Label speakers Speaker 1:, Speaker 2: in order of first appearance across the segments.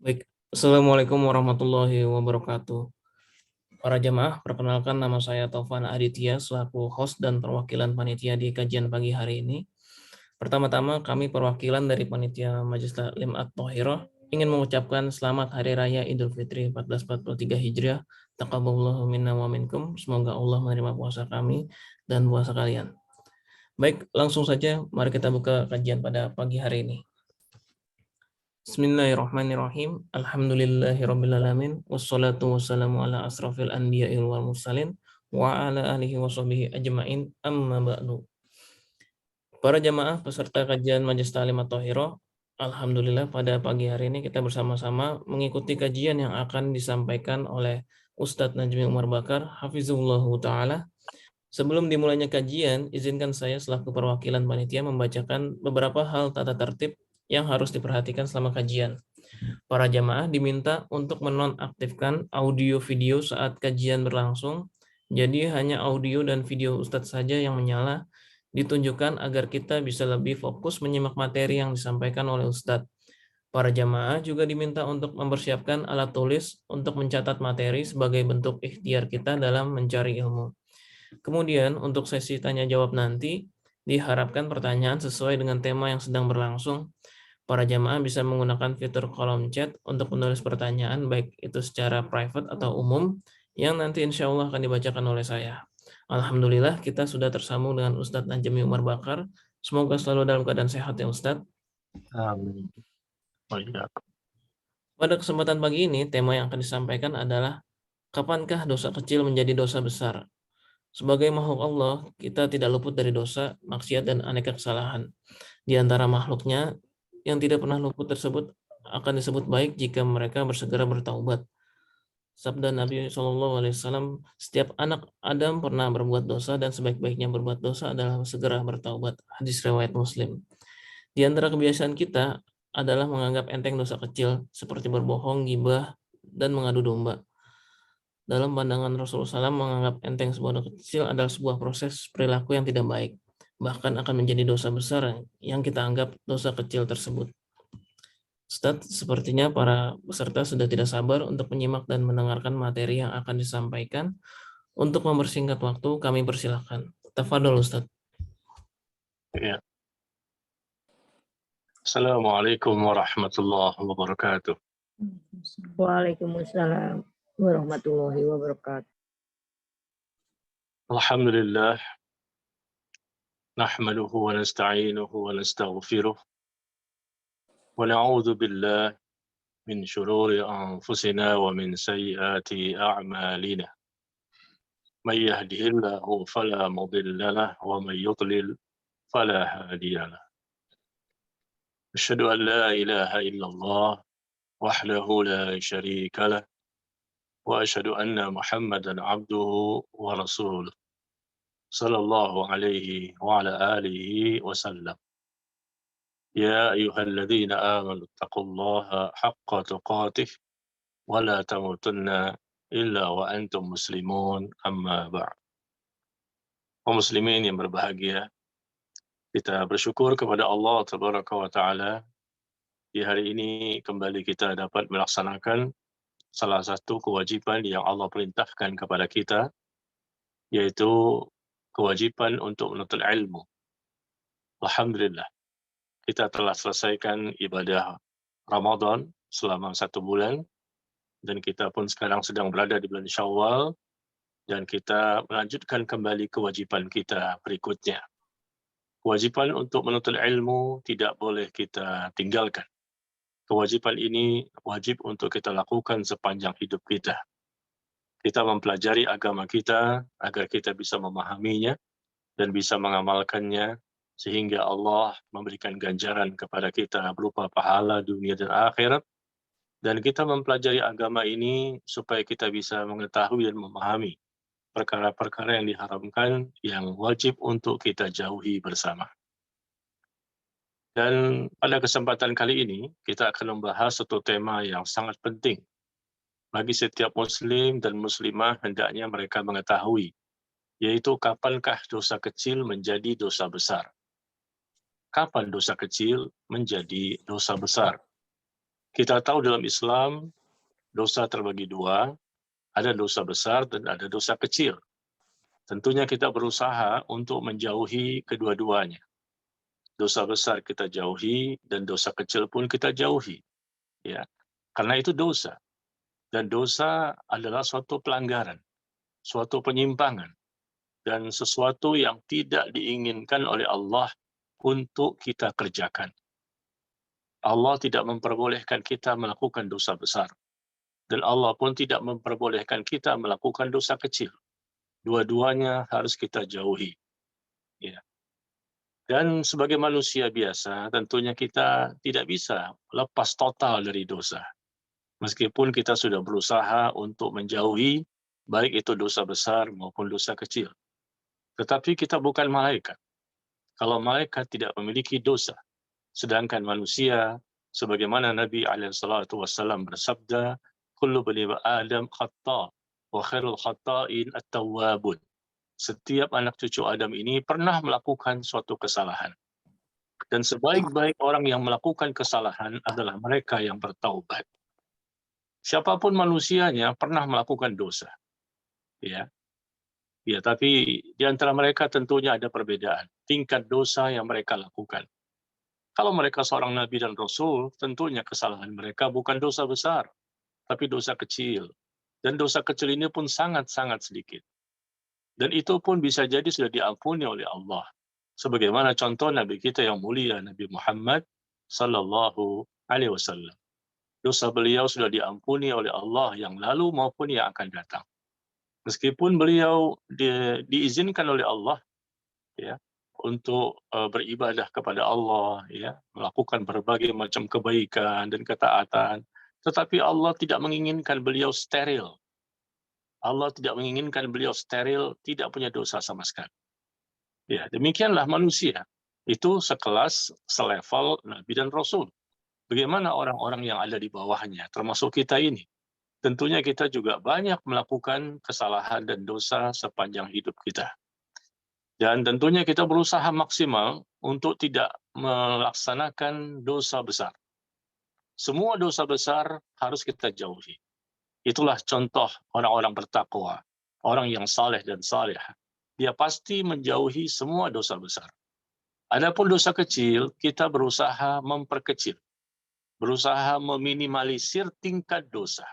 Speaker 1: Baik, Assalamualaikum warahmatullahi wabarakatuh. Para jamaah, perkenalkan nama saya Taufan Aditya selaku host dan perwakilan panitia di kajian pagi hari ini. Pertama-tama kami perwakilan dari panitia Majelis Taklim At-Thahirah ingin mengucapkan selamat Hari Raya Idul Fitri 1443 Hijriah. Taqabbalallahu minna wa minkum. Semoga Allah menerima puasa kami dan puasa kalian. Baik, langsung saja mari kita buka kajian pada pagi hari ini. Bismillahirrahmanirrahim. Alhamdulillahirrabbilalamin. Wassalatu wassalamu ala asrafil anbiya'i wal mursalin wa ala alihi wa sahbihi ajma'in amma ba'du. Para jamaah peserta kajian Majelis Ta'lim At-Thahirah, alhamdulillah pada pagi hari ini kita bersama-sama mengikuti kajian yang akan disampaikan oleh Ustadz Najmi Umar Bakar hafizahullahu taala. Sebelum dimulainya kajian, izinkan saya selaku perwakilan panitia membacakan beberapa hal tata tertib yang harus diperhatikan selama kajian. Para jamaah diminta untuk menonaktifkan audio video saat kajian berlangsung, jadi hanya audio dan video Ustadz saja yang menyala, ditunjukkan agar kita bisa lebih fokus menyimak materi yang disampaikan oleh Ustadz. Para jamaah juga diminta untuk mempersiapkan alat tulis untuk mencatat materi sebagai bentuk ikhtiar kita dalam mencari ilmu. Kemudian untuk sesi tanya jawab nanti, diharapkan pertanyaan sesuai dengan tema yang sedang berlangsung. Para jamaah bisa menggunakan fitur kolom chat untuk menulis pertanyaan, baik itu secara private atau umum, yang nanti insya Allah akan dibacakan oleh saya. Alhamdulillah kita sudah tersambung dengan Ustadz Najmi Umar Bakar. Semoga selalu dalam keadaan sehat ya Ustadz.
Speaker 2: Amin.
Speaker 1: Pada kesempatan pagi ini, tema yang akan disampaikan adalah kapankah dosa kecil menjadi dosa besar? Sebagai makhluk Allah, kita tidak luput dari dosa, maksiat, dan aneka kesalahan. Di antara makhluknya, yang tidak pernah luput tersebut akan disebut baik jika mereka bersegera bertaubat. Sabda Nabi SAW, setiap anak Adam pernah berbuat dosa dan sebaik-baiknya berbuat dosa adalah segera bertaubat. Hadis riwayat Muslim. Di antara kebiasaan kita adalah menganggap enteng dosa kecil seperti berbohong, gibah, dan mengadu domba. Dalam pandangan Rasulullah SAW, menganggap enteng sebuah dosa kecil adalah sebuah proses perilaku yang tidak baik, bahkan akan menjadi dosa besar yang kita anggap dosa kecil tersebut. Ustadz, sepertinya para peserta sudah tidak sabar untuk menyimak dan mendengarkan materi yang akan disampaikan. Untuk mempersingkat waktu, kami persilahkan. Tafadhol Ustadz.
Speaker 2: Ya. Assalamualaikum warahmatullahi wabarakatuh.
Speaker 3: Waalaikumsalam warahmatullahi wabarakatuh.
Speaker 2: Alhamdulillah. Nahmaduhu wa nasta'inuhu wa nastaghfiruh. Wa na'udzu billah min shururi anfusina wa min sayyiati a'malina. Man yahdihillahu fala mudilla lahu wa man yudlil fala hadiya lahu. Asyhadu an la ilaha illallah wahdahu la syarika lah wa asyhadu anna Muhammadan 'abduhu wa rasuluh. Sallallahu alaihi wa ala alihi wasallam. Ya ayyuhalladzina amanu taqullaha haqqa tuqatih wa la tamutunna illa wa antum muslimun amma ba'd. Kaum muslimin yang berbahagia, kita bersyukur kepada Allah tabaraka wa taala di hari ini kembali kita dapat melaksanakan salah satu kewajiban yang Allah perintahkan kepada kita, yaitu kewajiban untuk menuntut ilmu. Alhamdulillah, kita telah selesaikan ibadah Ramadan selama 1 bulan, dan kita pun sekarang sedang berada di bulan Syawal, dan kita melanjutkan kembali kewajipan kita berikutnya. Kewajipan untuk menuntut ilmu tidak boleh kita tinggalkan. Kewajipan ini wajib untuk kita lakukan sepanjang hidup kita. Kita mempelajari agama kita agar kita bisa memahaminya dan bisa mengamalkannya, sehingga Allah memberikan ganjaran kepada kita berupa pahala dunia dan akhirat. Dan kita mempelajari agama ini supaya kita bisa mengetahui dan memahami perkara-perkara yang diharamkan yang wajib untuk kita jauhi bersama. Dan pada kesempatan kali ini, kita akan membahas satu tema yang sangat penting. Bagi setiap muslim dan muslimah hendaknya mereka mengetahui, yaitu kapankah dosa kecil menjadi dosa besar. Kapan dosa kecil menjadi dosa besar? Kita tahu dalam Islam dosa terbagi dua, ada dosa besar dan ada dosa kecil. Tentunya kita berusaha untuk menjauhi kedua-duanya. Dosa besar kita jauhi dan dosa kecil pun kita jauhi. Ya, karena itu dosa. Dan dosa adalah suatu pelanggaran, suatu penyimpangan, dan sesuatu yang tidak diinginkan oleh Allah untuk kita kerjakan. Allah tidak memperbolehkan kita melakukan dosa besar. Dan Allah pun tidak memperbolehkan kita melakukan dosa kecil. Dua-duanya harus kita jauhi. Ya. Dan sebagai manusia biasa, tentunya kita tidak bisa lepas total dari dosa. Meskipun kita sudah berusaha untuk menjauhi, baik itu dosa besar maupun dosa kecil. Tetapi kita bukan malaikat. Kalau malaikat tidak memiliki dosa, sedangkan manusia, sebagaimana Nabi SAW bersabda, kullu bani Adam khata' wa khairul khata'in at-tawwabun. Setiap anak cucu Adam ini pernah melakukan suatu kesalahan. Dan sebaik-baik orang yang melakukan kesalahan adalah mereka yang bertaubat. Siapapun manusianya pernah melakukan dosa. Ya, tapi di antara mereka tentunya ada perbedaan. Tingkat dosa yang mereka lakukan. Kalau mereka seorang nabi dan rasul, tentunya kesalahan mereka bukan dosa besar, tapi dosa kecil. Dan dosa kecil ini pun sangat-sangat sedikit. Dan itu pun bisa jadi sudah diampuni oleh Allah. Sebagaimana contoh Nabi kita yang mulia, Nabi Muhammad Sallallahu Alaihi Wasallam. Dosa beliau sudah diampuni oleh Allah yang lalu maupun yang akan datang. Meskipun beliau diizinkan oleh Allah ya untuk beribadah kepada Allah, ya melakukan berbagai macam kebaikan dan ketaatan, tetapi Allah tidak menginginkan beliau steril. Allah tidak menginginkan beliau steril, tidak punya dosa sama sekali. Ya, demikianlah manusia. Itu sekelas, selevel Nabi dan Rasul. Bagaimana orang-orang yang ada di bawahnya, termasuk kita ini? Tentunya kita juga banyak melakukan kesalahan dan dosa sepanjang hidup kita. Dan tentunya kita berusaha maksimal untuk tidak melaksanakan dosa besar. Semua dosa besar harus kita jauhi. Itulah contoh orang-orang bertakwa, orang yang saleh dan saleh. Dia pasti menjauhi semua dosa besar. Adapun dosa kecil, kita berusaha memperkecil, berusaha meminimalisir tingkat dosa.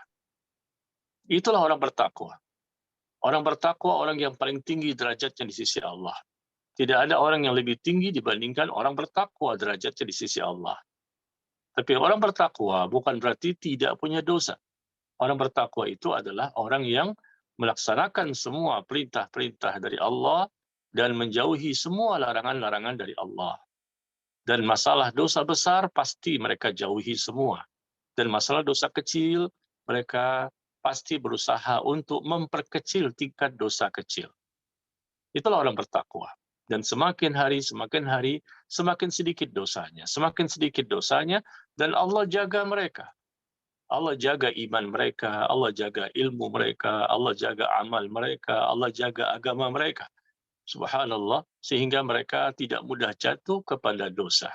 Speaker 2: Itulah orang bertakwa. Orang bertakwa orang yang paling tinggi derajatnya di sisi Allah. Tidak ada orang yang lebih tinggi dibandingkan orang bertakwa derajatnya di sisi Allah. Tapi orang bertakwa bukan berarti tidak punya dosa. Orang bertakwa itu adalah orang yang melaksanakan semua perintah-perintah dari Allah dan menjauhi semua larangan-larangan dari Allah. Dan masalah dosa besar pasti mereka jauhi semua. Dan masalah dosa kecil mereka pasti berusaha untuk memperkecil tingkat dosa kecil. Itulah orang bertakwa. Dan semakin hari, semakin sedikit dosanya. Semakin sedikit dosanya, dan Allah jaga mereka. Allah jaga iman mereka, Allah jaga ilmu mereka, Allah jaga amal mereka, Allah jaga agama mereka. Subhanallah, sehingga mereka tidak mudah jatuh kepada dosa.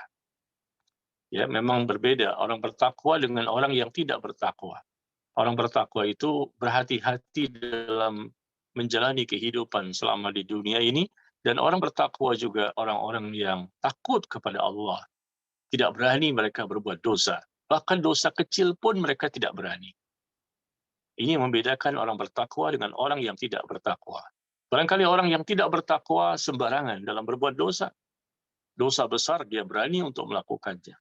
Speaker 2: Ya, memang berbeda orang bertakwa dengan orang yang tidak bertakwa. Orang bertakwa itu berhati-hati dalam menjalani kehidupan selama di dunia ini, dan orang bertakwa juga orang-orang yang takut kepada Allah. Tidak berani mereka berbuat dosa. Bahkan dosa kecil pun mereka tidak berani. Ini membedakan orang bertakwa dengan orang yang tidak bertakwa. Barangkali orang yang tidak bertakwa sembarangan dalam berbuat dosa. Dosa besar dia berani untuk melakukannya.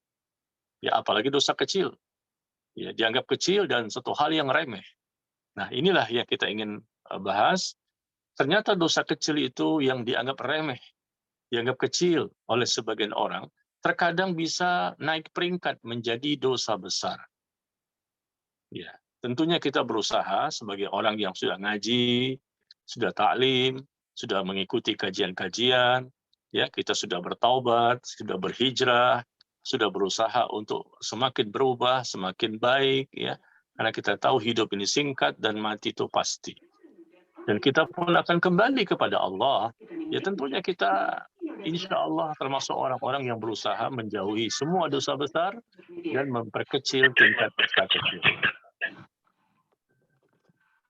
Speaker 2: Ya, apalagi dosa kecil. Ya, dianggap kecil dan satu hal yang remeh. Nah, inilah yang kita ingin bahas. Ternyata dosa kecil itu yang dianggap remeh, dianggap kecil oleh sebagian orang, terkadang bisa naik peringkat menjadi dosa besar. Ya, tentunya kita berusaha sebagai orang yang sudah ngaji, sudah taklim, sudah mengikuti kajian-kajian, ya kita sudah bertaubat, sudah berhijrah, sudah berusaha untuk semakin berubah, semakin baik, ya. Karena kita tahu hidup ini singkat dan mati itu pasti. Dan kita pun akan kembali kepada Allah. Ya tentunya kita insya Allah termasuk orang-orang yang berusaha menjauhi semua dosa besar dan memperkecil tingkat dosa kecil.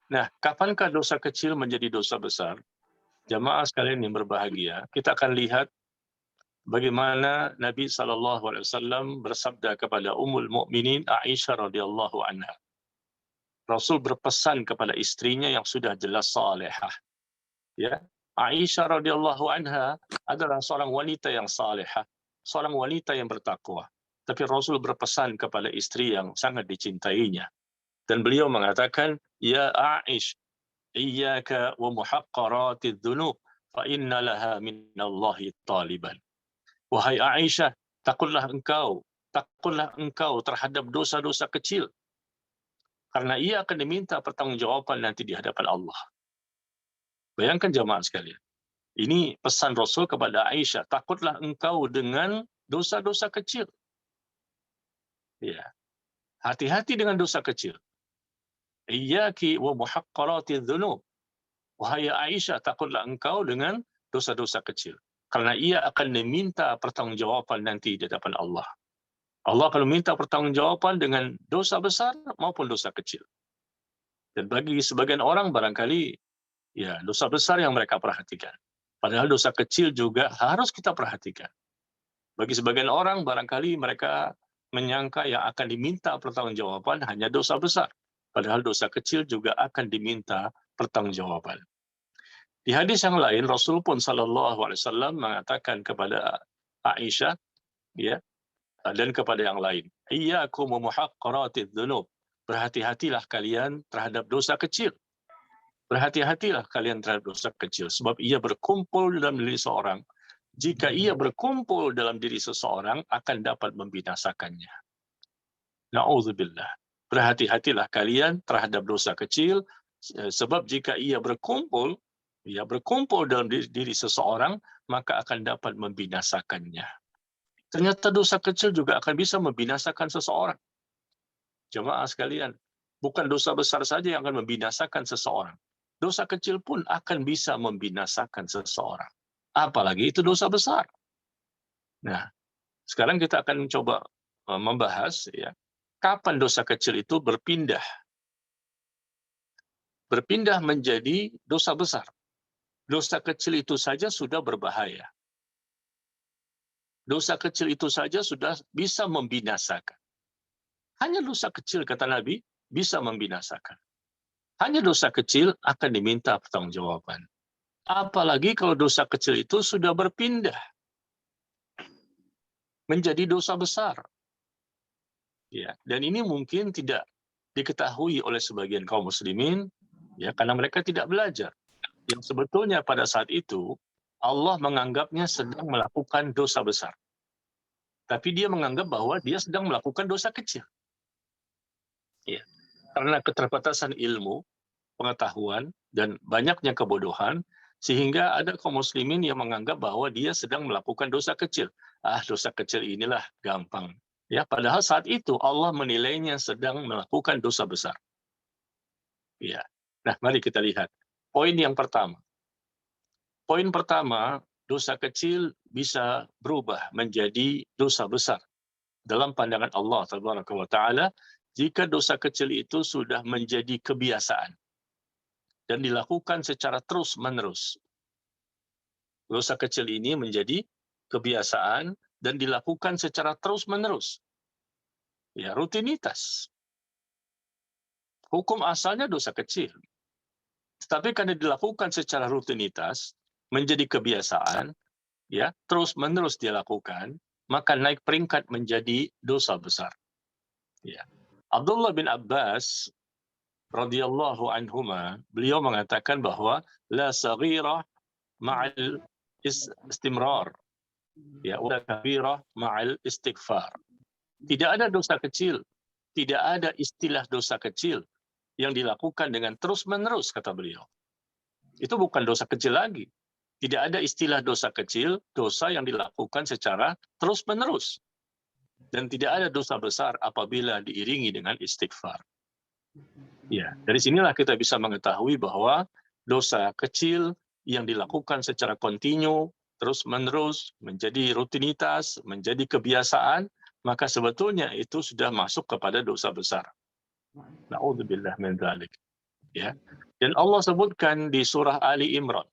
Speaker 2: Nah, kapankah dosa kecil menjadi dosa besar? Jamaah sekalian yang berbahagia, kita akan lihat bagaimana Nabi SAW bersabda kepada Ummul Mukminin Aisyah radhiyallahu anha. Rasul berpesan kepada istrinya yang sudah jelas salihah. Ya, Aisyah radhiyallahu anha adalah seorang wanita yang salihah, seorang wanita yang bertakwa. Tapi Rasul berpesan kepada istri yang sangat dicintainya. Dan beliau mengatakan, "Ya Aish, iyyaka wa muhaqqaratidz dzunub, fa inna laha minallahi taliban." Wahai Aisyah, takutlah engkau terhadap dosa-dosa kecil, karena ia akan diminta pertanggungjawaban nanti di hadapan Allah. Bayangkan jamaah sekalian. Ini pesan Rasul kepada Aisyah, takutlah engkau dengan dosa-dosa kecil. Ya. Hati-hati dengan dosa kecil. Iyyaki wa muhaqqaratidz dzunub. Wahai Aisyah, takutlah engkau dengan dosa-dosa kecil, karena ia akan diminta pertanggungjawaban nanti di hadapan Allah. Allah akan meminta pertanggungjawaban dengan dosa besar maupun dosa kecil. Dan bagi sebagian orang barangkali ya dosa besar yang mereka perhatikan. Padahal dosa kecil juga harus kita perhatikan. Bagi sebagian orang barangkali mereka menyangka yang akan diminta pertanggungjawaban hanya dosa besar. Padahal dosa kecil juga akan diminta pertanggungjawaban. Di hadis yang lain Rasul pun sallallahu alaihi wasallam mengatakan kepada Aisyah ya dan kepada yang lain, "Iyyakum wa muhaqqaratidz dzunub." Berhati-hatilah kalian terhadap dosa kecil. Berhati-hatilah kalian terhadap dosa kecil, sebab ia berkumpul dalam diri seorang. Jika ia berkumpul dalam diri seseorang, akan dapat membinasakannya. Na'udzubillah. Berhati-hatilah kalian terhadap dosa kecil, sebab jika ia berkumpul dalam diri seseorang, maka akan dapat membinasakannya. Ternyata dosa kecil juga akan bisa membinasakan seseorang. Jemaah sekalian, bukan dosa besar saja yang akan membinasakan seseorang. Dosa kecil pun akan bisa membinasakan seseorang. Apalagi itu dosa besar. Nah, sekarang kita akan coba membahas ya, kapan dosa kecil itu berpindah menjadi dosa besar. Dosa kecil itu saja sudah berbahaya. Dosa kecil itu saja sudah bisa membinasakan. Hanya dosa kecil, kata Nabi, bisa membinasakan. Hanya dosa kecil akan diminta pertanggungjawaban. Apalagi kalau dosa kecil itu sudah berpindah menjadi dosa besar. Ya, dan ini mungkin tidak diketahui oleh sebagian kaum muslimin, ya, karena mereka tidak belajar. Yang sebetulnya pada saat itu Allah menganggapnya sedang melakukan dosa besar. Tapi dia menganggap bahwa dia sedang melakukan dosa kecil. Ya. Karena keterbatasan ilmu, pengetahuan, dan banyaknya kebodohan, sehingga ada kaum muslimin yang menganggap bahwa dia sedang melakukan dosa kecil. Dosa kecil inilah gampang. Ya, padahal saat itu Allah menilainya sedang melakukan dosa besar. Ya. Nah, mari kita lihat. Poin yang pertama. Poin pertama, dosa kecil bisa berubah menjadi dosa besar. Dalam pandangan Allah Tabaraka wa Ta'ala, jika dosa kecil itu sudah menjadi kebiasaan dan dilakukan secara terus-menerus. Dosa kecil ini menjadi kebiasaan dan dilakukan secara terus-menerus. Ya, rutinitas. Hukum asalnya dosa kecil. Tetapi karena dilakukan secara rutinitas, menjadi kebiasaan, ya, terus-menerus dilakukan, maka naik peringkat menjadi dosa besar. Ya. Abdullah bin Abbas radhiyallahu anhuma, beliau mengatakan bahwa la saghirah ma'al istimrar, ya, wala kabirah ma'al istighfar. Tidak ada dosa kecil, tidak ada istilah dosa kecil yang dilakukan dengan terus-menerus, kata beliau. Itu bukan dosa kecil lagi. Tidak ada istilah dosa kecil, dosa yang dilakukan secara terus-menerus. Dan tidak ada dosa besar apabila diiringi dengan istighfar. Ya, dari sinilah kita bisa mengetahui bahwa dosa kecil yang dilakukan secara kontinu, terus-menerus, menjadi rutinitas, menjadi kebiasaan, maka sebetulnya itu sudah masuk kepada dosa besar. Na'udzubillah min dzalik. Ya. Dan Allah sebutkan di surah Ali Imran.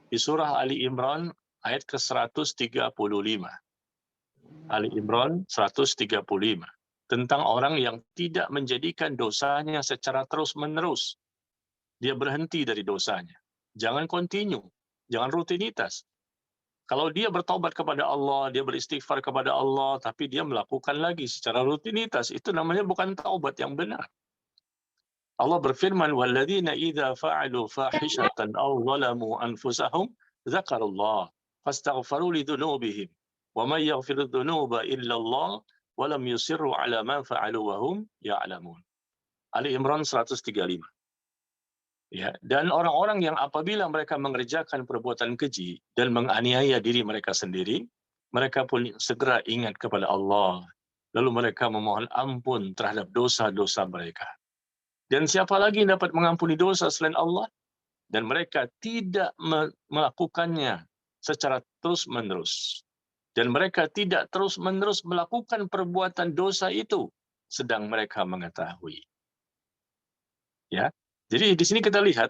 Speaker 2: Di surah Ali Imran ayat ke-135. Ali Imran 135. Tentang orang yang tidak menjadikan dosanya secara terus-menerus. Dia berhenti dari dosanya. Jangan continue, jangan rutinitas. Kalau dia bertaubat kepada Allah, dia beristighfar kepada Allah, tapi dia melakukan lagi secara rutinitas, itu namanya bukan taubat yang benar. Allah berfirman, "Walladzina idza fa'alu fahishatan aw zalamu anfusahum dzakarullah fastaghfaru lidzunubihim wa may yaghfiru dzunuba illa Allah wa lam yusirru 'ala ma fa'alu wa hum ya'lamun." Ali Imran 135. Ya, dan orang-orang yang apabila mereka mengerjakan perbuatan keji dan menganiaya diri mereka sendiri, mereka pun segera ingat kepada Allah. Lalu mereka memohon ampun terhadap dosa-dosa mereka. Dan siapa lagi yang dapat mengampuni dosa selain Allah? Dan mereka tidak melakukannya secara terus-menerus. Dan mereka tidak terus-menerus melakukan perbuatan dosa itu, sedang mereka mengetahui. Ya, jadi di sini kita lihat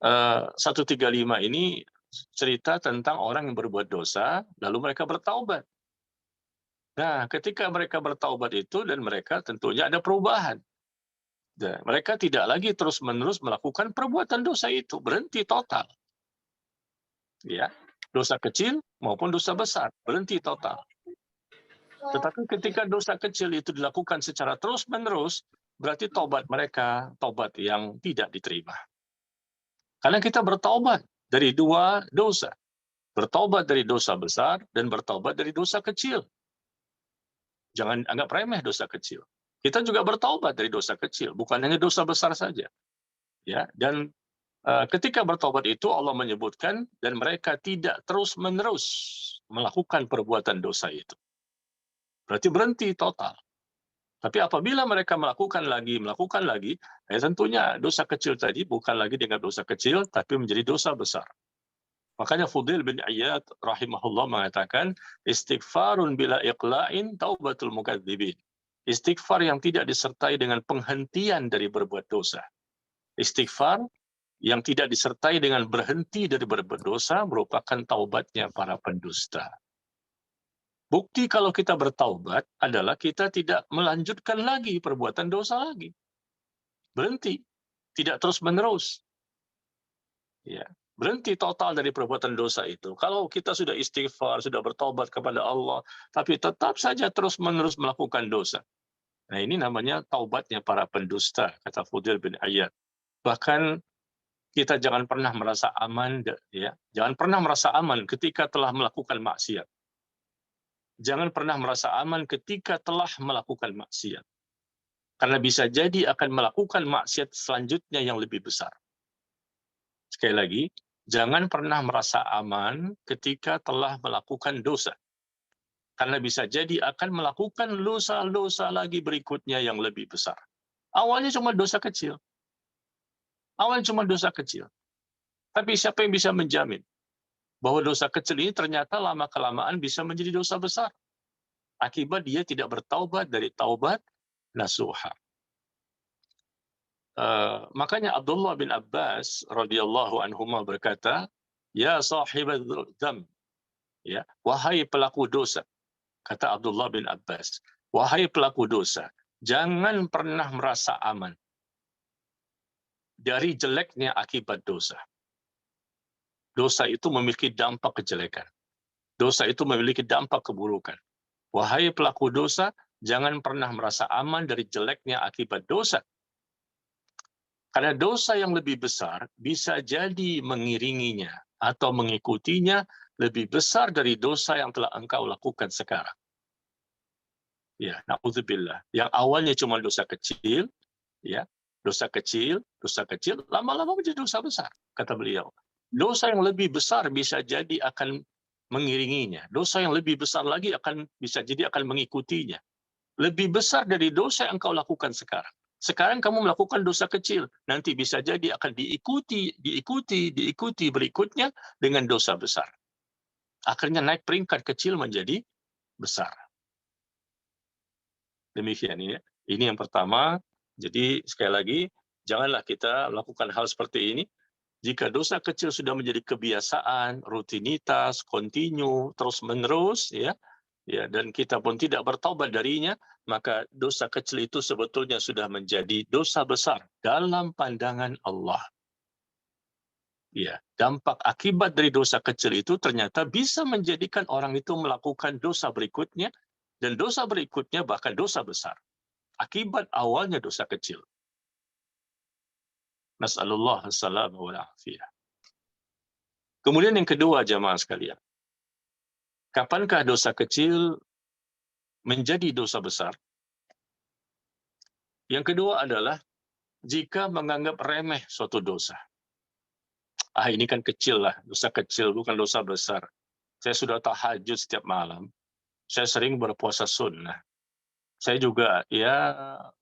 Speaker 2: 135 ini cerita tentang orang yang berbuat dosa, lalu mereka bertaubat. Nah, ketika mereka bertaubat itu dan mereka tentunya ada perubahan. Dan mereka tidak lagi terus-menerus melakukan perbuatan dosa itu, berhenti total. Ya, dosa kecil maupun dosa besar, berhenti total. Tetapi ketika dosa kecil itu dilakukan secara terus-menerus, berarti taubat mereka taubat yang tidak diterima. Karena kita bertaubat dari dua dosa. Bertaubat dari dosa besar dan bertaubat dari dosa kecil. Jangan anggap remeh dosa kecil. Kita juga bertaubat dari dosa kecil, bukan hanya dosa besar saja. Ya, dan ketika bertaubat itu Allah menyebutkan dan mereka tidak terus-menerus melakukan perbuatan dosa itu. Berarti berhenti total. Tapi apabila mereka melakukan lagi, ya tentunya dosa kecil tadi bukan lagi dengan dosa kecil, tapi menjadi dosa besar. Makanya Fudail bin Iyad rahimahullah mengatakan, istighfarun bila iqla'in taubatul mukadzibin. Istighfar yang tidak disertai dengan penghentian dari berbuat dosa. Istighfar yang tidak disertai dengan berhenti dari berbuat dosa merupakan taubatnya para pendusta. Bukti kalau kita bertaubat adalah kita tidak melanjutkan lagi perbuatan dosa lagi. Berhenti. Tidak terus-menerus. Ya, berhenti total dari perbuatan dosa itu. Kalau kita sudah istighfar, sudah bertaubat kepada Allah, tapi tetap saja terus-menerus melakukan dosa. Nah, ini namanya taubatnya para pendusta, kata Fudail bin Iyad. Bahkan kita jangan pernah merasa aman, ya. Jangan pernah merasa aman ketika telah melakukan maksiat. Jangan pernah merasa aman ketika telah melakukan maksiat. Karena bisa jadi akan melakukan maksiat selanjutnya yang lebih besar. Sekali lagi, jangan pernah merasa aman ketika telah melakukan dosa. Karena bisa jadi akan melakukan dosa-dosa lagi berikutnya yang lebih besar. Awalnya cuma dosa kecil. Awalnya cuma dosa kecil. Tapi siapa yang bisa menjamin bahwa dosa kecil ini ternyata lama-kelamaan bisa menjadi dosa besar? Akibat dia tidak bertaubat dari taubat nasuha. Makanya Abdullah bin Abbas radhiyallahu anhuma berkata, "Ya sahibadz dzam." Ya, wahai pelaku dosa. Kata Abdullah bin Abbas, wahai pelaku dosa, jangan pernah merasa aman dari jeleknya akibat dosa. Dosa itu memiliki dampak kejelekan. Dosa itu memiliki dampak keburukan. Wahai pelaku dosa, jangan pernah merasa aman dari jeleknya akibat dosa. Karena dosa yang lebih besar bisa jadi mengiringinya atau mengikutinya lebih besar dari dosa yang telah engkau lakukan sekarang. Ya, na'udzubillah. Yang awalnya cuma dosa kecil, ya, dosa kecil, lama-lama menjadi dosa besar, kata beliau. Dosa yang lebih besar bisa jadi akan mengiringinya. Dosa yang lebih besar lagi bisa jadi akan mengikutinya. Lebih besar dari dosa yang engkau lakukan sekarang. Sekarang kamu melakukan dosa kecil, nanti bisa jadi akan diikuti berikutnya dengan dosa besar. Akhirnya naik peringkat kecil menjadi besar. Demikian ya. Ini yang pertama. Jadi sekali lagi, janganlah kita melakukan hal seperti ini. Jika dosa kecil sudah menjadi kebiasaan, rutinitas, kontinu, terus-menerus, ya, dan kita pun tidak bertaubat darinya, maka dosa kecil itu sebetulnya sudah menjadi dosa besar dalam pandangan Allah. Ya, dampak akibat dari dosa kecil itu ternyata bisa menjadikan orang itu melakukan dosa berikutnya, dan dosa berikutnya bahkan dosa besar. Akibat awalnya dosa kecil. Nas'alullah as-salam wal afiyah. Kemudian yang kedua, jamaah sekalian. Kapankah dosa kecil menjadi dosa besar? Yang kedua adalah jika menganggap remeh suatu dosa. Ini kan kecil lah, dosa kecil bukan dosa besar. Saya sudah tahajud setiap malam. Saya sering berpuasa sunnah. Saya juga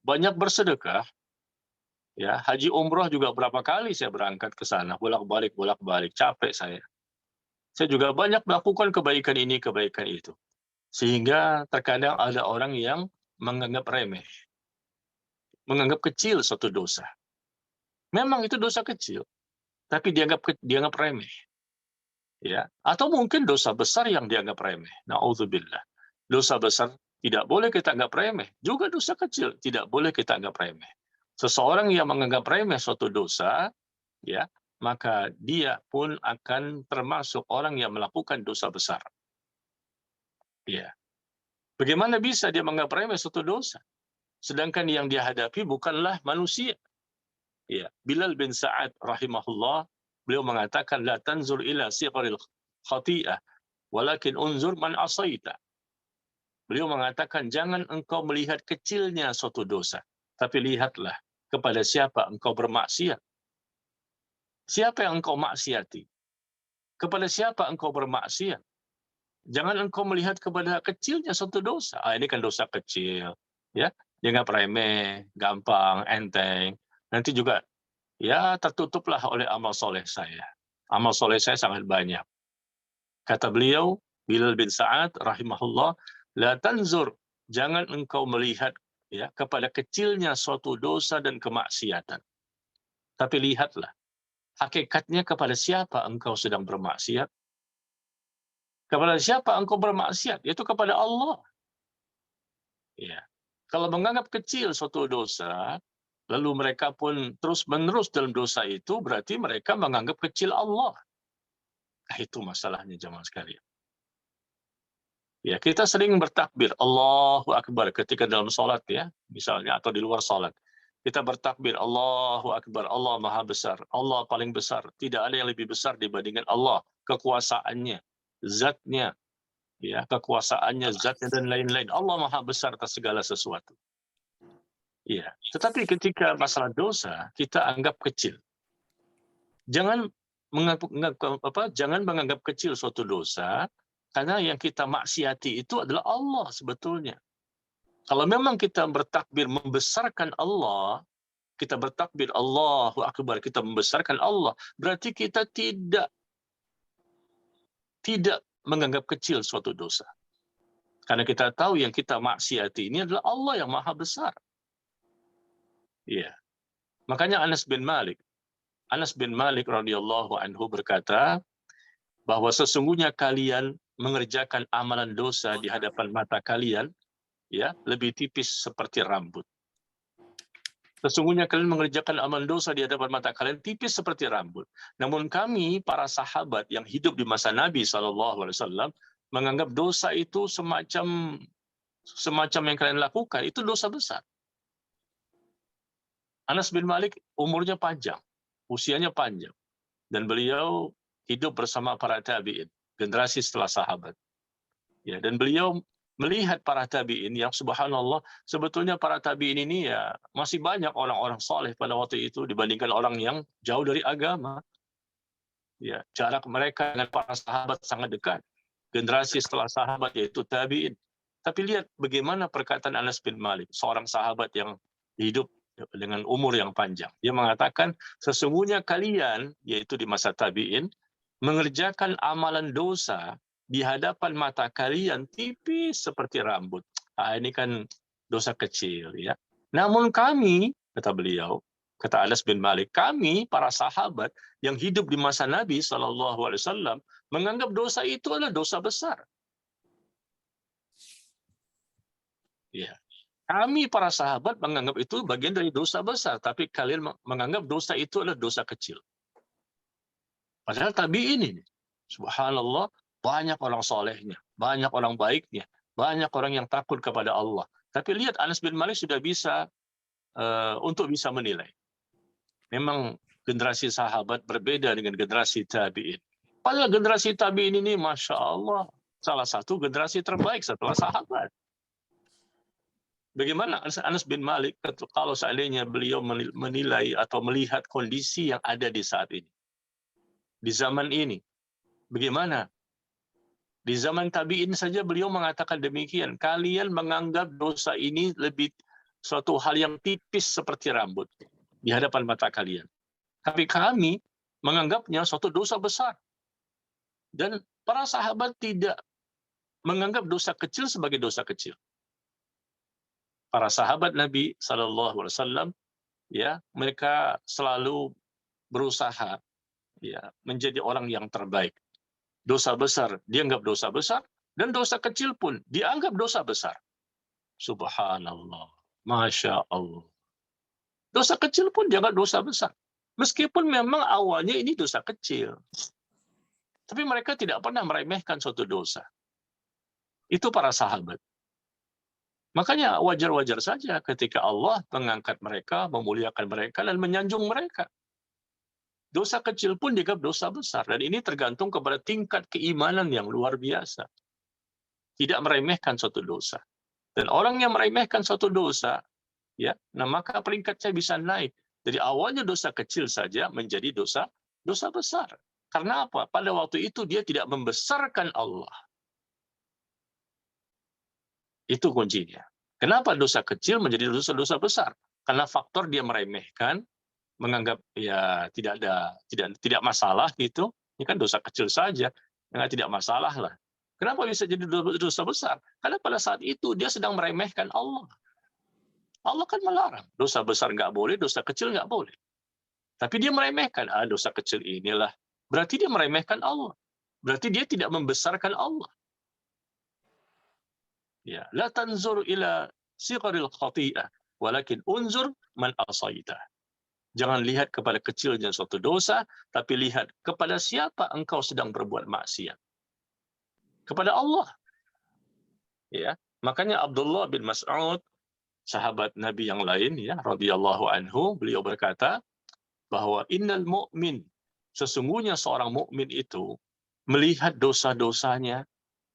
Speaker 2: banyak bersedekah. Ya, haji umroh juga berapa kali saya berangkat ke sana, bolak-balik, capek saya. Saya juga banyak melakukan kebaikan ini, kebaikan itu. Sehingga terkadang ada orang yang menganggap remeh, menganggap kecil suatu dosa. Memang itu dosa kecil, tapi dianggap remeh. Ya, atau mungkin dosa besar yang dianggap remeh. Na'udzubillah. Dosa besar tidak boleh kita anggap remeh. Juga dosa kecil tidak boleh kita anggap remeh. Seseorang yang menganggap remeh suatu dosa, ya, maka dia pun akan termasuk orang yang melakukan dosa besar. Ya. Bagaimana bisa dia menganggap remeh suatu dosa? Sedangkan yang dia hadapi bukanlah manusia. Ya. Bilal bin Sa'ad rahimahullah, beliau mengatakan, la tanzur ila siqaril khati'ah, walakin unzur man asaita. Beliau mengatakan, jangan engkau melihat kecilnya suatu dosa, tapi lihatlah kepada siapa engkau bermaksiat. Siapa yang engkau maksiati? Kepada siapa engkau bermaksiat? Jangan engkau melihat kepada kecilnya suatu dosa. Ini kan dosa kecil, ya, dianggap remeh, gampang, enteng. Nanti juga tertutuplah oleh amal soleh saya. Amal soleh saya sangat banyak. Kata beliau, Bilal bin Sa'ad rahimahullah, la tanzur, jangan engkau melihat kepada kecilnya suatu dosa dan kemaksiatan. Tapi lihatlah hakikatnya kepada siapa engkau sedang bermaksiat. Kepada siapa engkau bermaksiat? Yaitu kepada Allah. Ya. Kalau menganggap kecil suatu dosa, lalu mereka pun terus-menerus dalam dosa itu, berarti mereka menganggap kecil Allah. Itu masalahnya jemaah sekalian. Ya, kita sering bertakbir, Allahu Akbar ketika dalam sholat ya, misalnya, atau di luar sholat. Kita bertakbir, Allahu Akbar, Allah Maha Besar, Allah paling besar. Tidak ada yang lebih besar dibandingkan Allah, kekuasaannya, zatnya, ya, kekuasaannya, zatnya, dan lain-lain. Allah Maha Besar atas segala sesuatu. Ya, tetapi ketika masalah dosa, kita anggap kecil. Jangan menganggap kecil suatu dosa, karena yang kita maksiati itu adalah Allah sebetulnya. Kalau memang kita bertakbir membesarkan Allah, kita bertakbir Allahu Akbar, kita membesarkan Allah, berarti kita tidak menganggap kecil suatu dosa. Karena kita tahu yang kita maksiati ini adalah Allah yang Maha Besar. Iya. Makanya Anas bin Malik radhiyallahu anhu berkata bahwa sesungguhnya kalian mengerjakan amalan dosa di hadapan mata kalian lebih tipis seperti rambut. Sesungguhnya kalian mengerjakan amalan dosa di hadapan mata kalian tipis seperti rambut. Namun kami para sahabat yang hidup di masa Nabi SAW menganggap dosa itu semacam yang kalian lakukan itu dosa besar. Anas bin Malik umurnya panjang, usianya panjang, dan beliau hidup bersama para tabi'in, generasi setelah sahabat. Ya, dan beliau melihat para tabi'in yang subhanallah, sebetulnya para tabi'in ini masih banyak orang-orang saleh pada waktu itu dibandingkan orang yang jauh dari agama. Ya, jarak mereka dengan para sahabat sangat dekat. Generasi setelah sahabat yaitu tabi'in. Tapi lihat bagaimana perkataan Anas bin Malik, seorang sahabat yang hidup dengan umur yang panjang. Dia mengatakan, sesungguhnya kalian, yaitu di masa tabi'in, mengerjakan amalan dosa di hadapan mata kalian tipis seperti rambut. Ini kan dosa kecil, ya. Namun kami, kata beliau, kata Anas bin Malik, kami para sahabat yang hidup di masa Nabi SAW menganggap dosa itu adalah dosa besar. Ya. Kami para sahabat menganggap itu bagian dari dosa besar, tapi kalian menganggap dosa itu adalah dosa kecil. Padahal tabi'in ini, subhanallah, banyak orang solehnya, banyak orang baiknya, banyak orang yang takut kepada Allah. Tapi lihat Anas bin Malik sudah bisa untuk bisa menilai. Memang generasi sahabat berbeda dengan generasi tabi'in. Padahal generasi tabi'in ini, Masya Allah, salah satu generasi terbaik setelah sahabat. Bagaimana Anas bin Malik kalau seandainya beliau menilai atau melihat kondisi yang ada di saat ini, di zaman ini, bagaimana? Di zaman tabi'in saja beliau mengatakan demikian. Kalian menganggap dosa ini lebih suatu hal yang tipis seperti rambut di hadapan mata kalian. Tapi kami menganggapnya suatu dosa besar. Dan para sahabat tidak menganggap dosa kecil sebagai dosa kecil. Para sahabat Nabi SAW, ya, mereka selalu berusaha, ya, menjadi orang yang terbaik. Dosa besar dianggap dosa besar, dan dosa kecil pun dianggap dosa besar. Subhanallah, Masya Allah. Dosa kecil pun dianggap dosa besar. Meskipun memang awalnya ini dosa kecil. Tapi mereka tidak pernah meremehkan suatu dosa. Itu para sahabat. Makanya wajar-wajar saja ketika Allah mengangkat mereka, memuliakan mereka, dan menyanjung mereka. Dosa kecil pun dianggap dosa besar. Dan ini tergantung kepada tingkat keimanan yang luar biasa. Tidak meremehkan suatu dosa. Dan orang yang meremehkan suatu dosa, ya, nah maka peringkatnya bisa naik. Dari awalnya dosa kecil saja menjadi dosa besar. Karena apa? Pada waktu itu dia tidak membesarkan Allah. Itu kuncinya. Kenapa dosa kecil menjadi dosa-dosa besar? Karena faktor dia meremehkan, menganggap ya tidak masalah gitu. Ini kan dosa kecil saja, tidak masalah lah. Kenapa bisa jadi dosa besar? Karena pada saat itu dia sedang meremehkan Allah. Allah kan melarang. Dosa besar nggak boleh, dosa kecil nggak boleh. Tapi dia meremehkan, dosa kecil inilah. Berarti dia meremehkan Allah. Berarti dia tidak membesarkan Allah. Ya, la tanzur ila siqaril khati'ah, walakin unzur man asaitah. Jangan lihat kepada kecilnya suatu dosa, tapi lihat kepada siapa engkau sedang berbuat maksiat. Kepada Allah. Ya, makanya Abdullah bin Mas'ud, sahabat Nabi yang lain, ya, radhiyallahu anhu, beliau berkata bahwa innal mu'min, sesungguhnya seorang mukmin itu melihat dosa-dosanya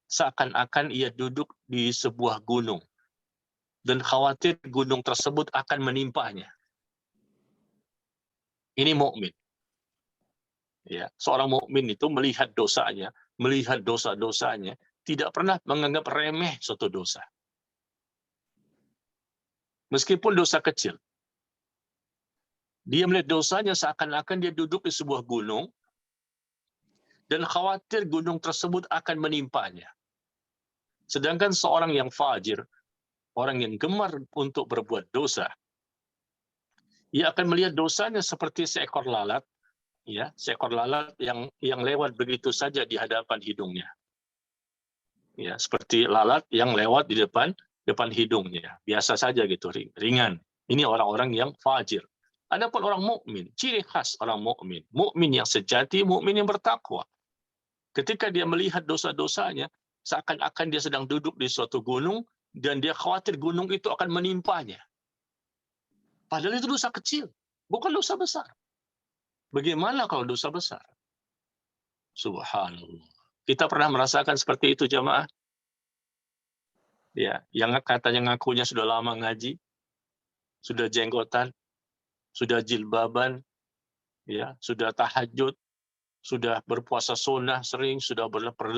Speaker 2: seakan-akan ia duduk di sebuah gunung dan khawatir gunung tersebut akan menimpanya. Ini mukmin. Ya, seorang mukmin itu melihat dosanya, melihat dosa-dosanya, tidak pernah menganggap remeh suatu dosa. Meskipun dosa kecil. Dia melihat dosanya seakan-akan dia duduk di sebuah gunung dan khawatir gunung tersebut akan menimpanya. Sedangkan seorang yang fajir, orang yang gemar untuk berbuat dosa, ia akan melihat dosanya seperti seekor lalat, ya, seekor lalat yang lewat begitu saja di hadapan hidungnya. Ya, seperti lalat yang lewat di depan hidungnya. Biasa saja gitu, ringan. Ini orang-orang yang fajir. Adapun orang mukmin, ciri khas orang mukmin, mukmin yang sejati, mukmin yang bertakwa. Ketika dia melihat dosa-dosanya, seakan-akan dia sedang duduk di suatu gunung dan dia khawatir gunung itu akan menimpanya. Padahal itu dosa kecil, bukan dosa besar. Bagaimana kalau dosa besar? Subhanallah. Kita pernah merasakan seperti itu, jamaah? Ya, yang katanya ngakunya sudah lama ngaji, sudah jenggotan, sudah jilbaban, ya, sudah tahajud, sudah berpuasa sunnah sering, sudah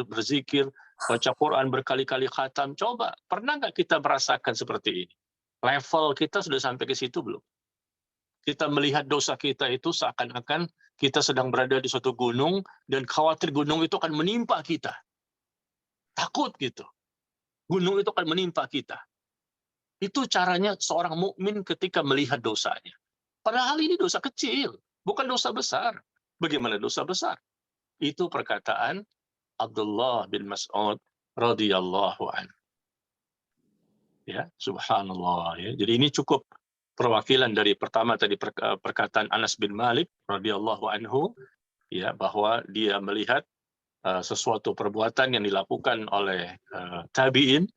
Speaker 2: berzikir, baca Quran berkali-kali khatam. Coba, pernah nggak kita merasakan seperti ini? Level kita sudah sampai ke situ belum? Kita melihat dosa kita itu seakan-akan kita sedang berada di suatu gunung dan khawatir gunung itu akan menimpa kita. Takut gitu. Gunung itu akan menimpa kita. Itu caranya seorang mukmin ketika melihat dosanya. Padahal ini dosa kecil, bukan dosa besar. Bagaimana dosa besar? Itu perkataan Abdullah bin Mas'ud radhiyallahu anhu. Ya, subhanallah ya. Jadi ini cukup perwakilan dari pertama tadi perkataan Anas bin Malik radhiyallahu anhu ya, bahwa dia melihat sesuatu perbuatan yang dilakukan oleh tabi'in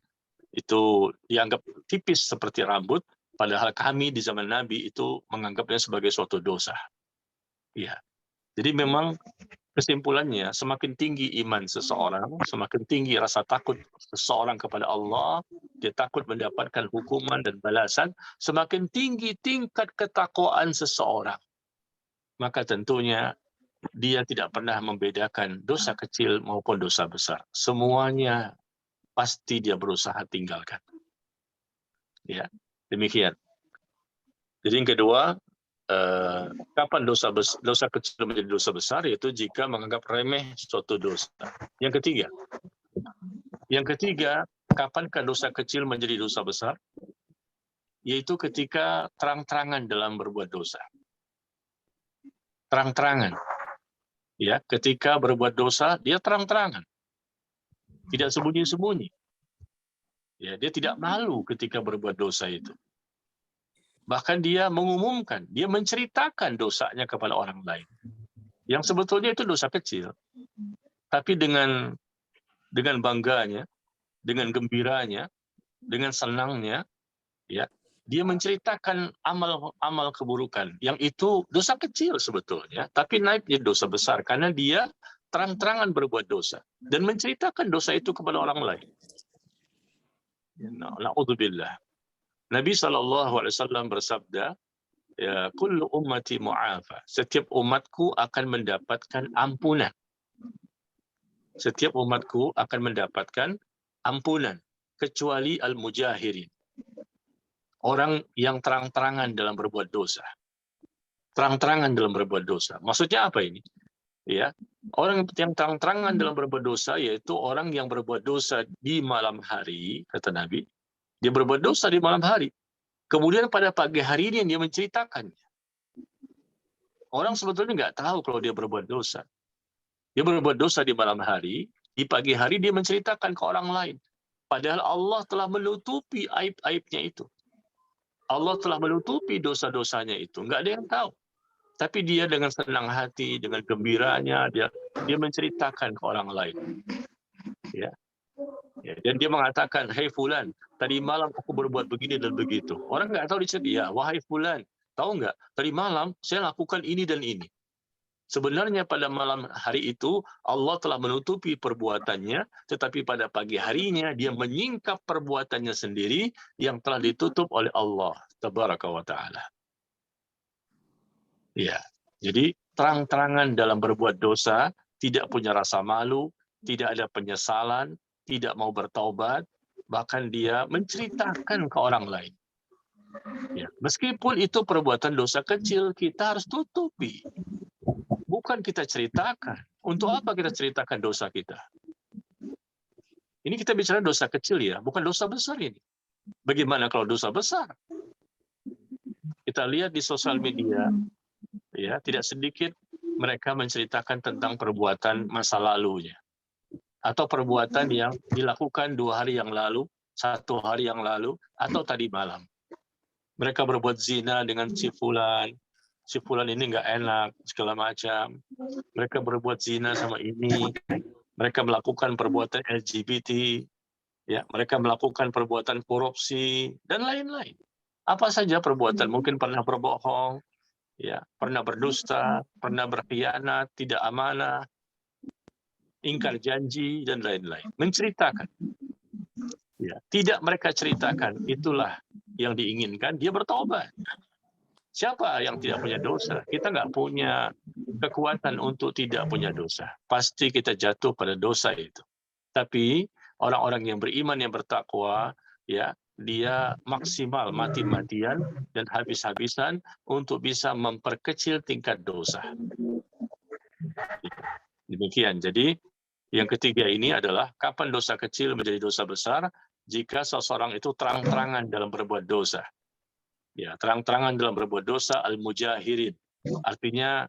Speaker 2: itu dianggap tipis seperti rambut, padahal kami di zaman Nabi itu menganggapnya sebagai suatu dosa. Ya. Jadi memang kesimpulannya, semakin tinggi iman seseorang, semakin tinggi rasa takut seseorang kepada Allah, dia takut mendapatkan hukuman dan balasan, semakin tinggi tingkat ketakwaan seseorang. Maka tentunya dia tidak pernah membedakan dosa kecil maupun dosa besar. Semuanya pasti dia berusaha tinggalkan. Ya, demikian. Jadi yang kedua, kapan dosa kecil menjadi dosa besar, yaitu jika menganggap remeh suatu dosa. Yang ketiga, kapankah dosa kecil menjadi dosa besar? Yaitu ketika terang-terangan dalam berbuat dosa. Terang-terangan. Ya, ketika berbuat dosa, dia terang-terangan. Tidak sembunyi-sembunyi. Ya, dia tidak malu ketika berbuat dosa itu. Bahkan dia mengumumkan, dia menceritakan dosanya kepada orang lain. Yang sebetulnya itu dosa kecil. Tapi dengan bangganya, dengan gembiranya, dengan senangnya, ya, dia menceritakan amal keburukan. Yang itu dosa kecil sebetulnya, tapi naik jadi dosa besar karena dia terang-terangan berbuat dosa dan menceritakan dosa itu kepada orang lain. Na'udzubillah. Nabi SAW bersabda, ya, kullu ummati mu'afa. Setiap umatku akan mendapatkan ampunan. Setiap umatku akan mendapatkan ampunan, kecuali al-mujahirin. Orang yang terang-terangan dalam berbuat dosa. Terang-terangan dalam berbuat dosa. Maksudnya apa ini? Ya, orang yang terang-terangan dalam berbuat dosa yaitu orang yang berbuat dosa di malam hari, kata Nabi. Dia berbuat dosa di malam hari. Kemudian pada pagi hari ini dia menceritakannya. Orang sebetulnya nggak tahu kalau dia berbuat dosa. Dia berbuat dosa di malam hari, di pagi hari dia menceritakan ke orang lain. Padahal Allah telah menutupi aib-aibnya itu. Allah telah menutupi dosa-dosanya itu. Nggak ada yang tahu. Tapi dia dengan senang hati, dengan gembiranya, dia menceritakan ke orang lain. Ya. Ya, dan dia mengatakan, "Hai fulan, tadi malam aku berbuat begini dan begitu." Orang nggak tahu dicerita, ya, wahai fulan, tahu nggak? Tadi malam saya lakukan ini dan ini. Sebenarnya pada malam hari itu Allah telah menutupi perbuatannya, tetapi pada pagi harinya dia menyingkap perbuatannya sendiri yang telah ditutup oleh Allah Tabaraka wa Ta'ala. Ya, jadi terang-terangan dalam berbuat dosa, tidak punya rasa malu, tidak ada penyesalan, tidak mau bertaubat, bahkan dia menceritakan ke orang lain. Ya, meskipun itu perbuatan dosa kecil, kita harus tutupi. Bukan kita ceritakan. Untuk apa kita ceritakan dosa kita? Ini kita bicara dosa kecil ya, bukan dosa besar ini. Bagaimana kalau dosa besar? Kita lihat di sosial media, ya, tidak sedikit mereka menceritakan tentang perbuatan masa lalunya. Atau perbuatan yang dilakukan 2 hari yang lalu, 1 hari yang lalu, atau tadi malam. Mereka berbuat zina dengan si fulan ini nggak enak, segala macam. Mereka berbuat zina sama ini, mereka melakukan perbuatan LGBT, ya, mereka melakukan perbuatan korupsi, dan lain-lain. Apa saja perbuatan, mungkin pernah berbohong, ya, pernah berdusta, pernah berkhianat, tidak amanah, ingkar janji, dan lain-lain. Menceritakan. Ya, tidak mereka ceritakan, itulah yang diinginkan, dia bertobat. Siapa yang tidak punya dosa? Kita nggak punya kekuatan untuk tidak punya dosa. Pasti kita jatuh pada dosa itu. Tapi orang-orang yang beriman, yang bertakwa, ya, dia maksimal mati-matian dan habis-habisan untuk bisa memperkecil tingkat dosa. Demikian. Jadi yang ketiga ini adalah kapan dosa kecil menjadi dosa besar? Jika seseorang itu terang-terangan dalam berbuat dosa. Ya, terang-terangan dalam berbuat dosa, al-mujahirin. Artinya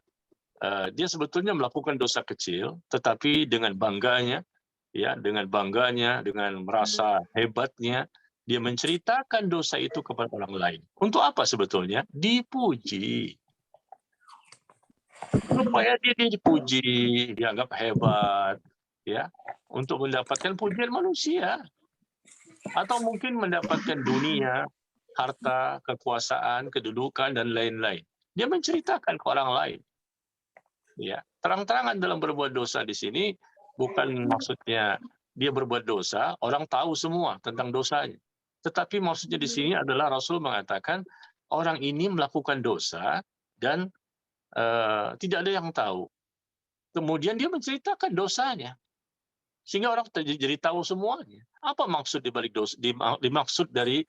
Speaker 2: dia sebetulnya melakukan dosa kecil, tetapi dengan bangganya, ya, dengan merasa hebatnya, dia menceritakan dosa itu kepada orang lain. Untuk apa sebetulnya? Dipuji. Supaya dia dipuji, dianggap hebat, ya, untuk mendapatkan pujian manusia. Atau mungkin mendapatkan dunia, harta, kekuasaan, kedudukan, dan lain-lain. Dia menceritakan ke orang lain. Ya, terang-terangan dalam berbuat dosa di sini bukan maksudnya dia berbuat dosa, orang tahu semua tentang dosanya. Tetapi maksudnya di sini adalah Rasul mengatakan orang ini melakukan dosa dan tidak ada yang tahu. Kemudian dia menceritakan dosanya, sehingga orang jadi tahu semuanya. Apa maksud dibalik dosa? Dimaksud dari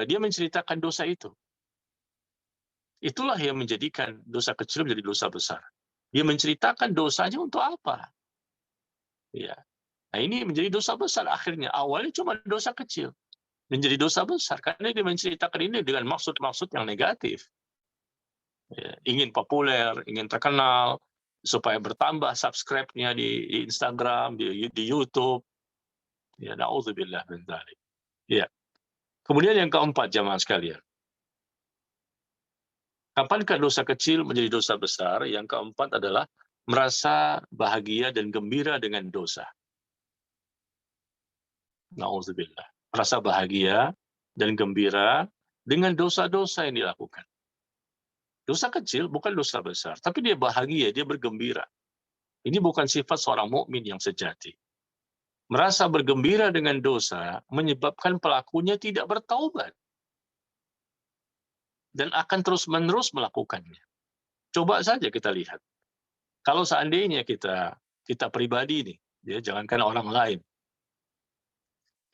Speaker 2: dia menceritakan dosa itu. Itulah yang menjadikan dosa kecil menjadi dosa besar. Dia menceritakan dosanya untuk apa? Ya. Nah, ini menjadi dosa besar akhirnya. Awalnya cuma dosa kecil, menjadi dosa besar karena dia menceritakan ini dengan maksud-maksud yang negatif. Ya, ingin populer, ingin terkenal, supaya bertambah subscribe-nya di Instagram, di YouTube. Ya, na'udzubillah min dzalik. Ya. Kemudian yang keempat, jamaah sekalian. Kapankah dosa kecil menjadi dosa besar? Yang keempat adalah merasa bahagia dan gembira dengan dosa. Na'udzubillah. Merasa bahagia dan gembira dengan dosa-dosa yang dilakukan. Dosa kecil bukan dosa besar, tapi dia bahagia, dia bergembira. Ini bukan sifat seorang mukmin yang sejati. Merasa bergembira dengan dosa menyebabkan pelakunya tidak bertaubat dan akan terus-menerus melakukannya. Coba saja kita lihat. Kalau seandainya kita pribadi nih, ya, jangankan orang lain,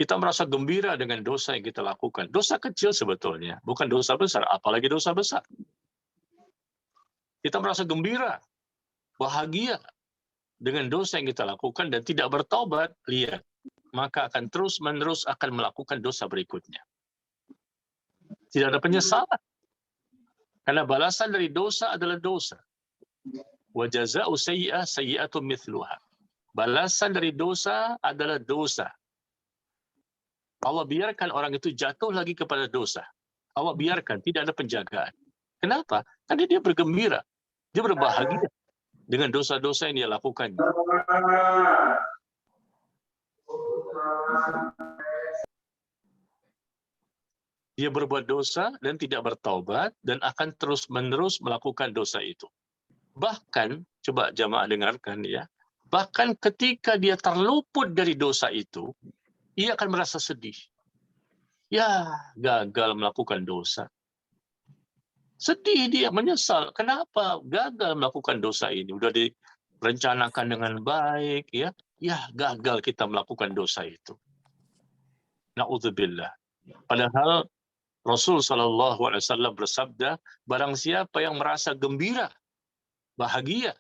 Speaker 2: kita merasa gembira dengan dosa yang kita lakukan. Dosa kecil sebetulnya, bukan dosa besar, apalagi dosa besar. Kita merasa gembira, bahagia dengan dosa yang kita lakukan dan tidak bertobat, lihat, maka akan terus-menerus akan melakukan dosa berikutnya. Tidak ada penyesalan. Karena balasan dari dosa adalah dosa. Wa jazaa'u sayyi'ah sayyi'atun mithluha. Balasan dari dosa adalah dosa. Allah biarkan orang itu jatuh lagi kepada dosa. Allah biarkan, tidak ada penjagaan. Kenapa? Karena dia bergembira. Dia berbahagia dengan dosa-dosa yang dia lakukan. Dia berbuat dosa dan tidak bertaubat dan akan terus-menerus melakukan dosa itu. Bahkan, coba jamaah dengarkan ya, bahkan ketika dia terluput dari dosa itu, ia akan merasa sedih. Ya, gagal melakukan dosa. Sedih dia, menyesal. Kenapa gagal melakukan dosa ini? Udah direncanakan dengan baik, ya. Ya, gagal kita melakukan dosa itu. Na'udzubillah. Padahal Rasul SAW bersabda, barang siapa yang merasa gembira, bahagia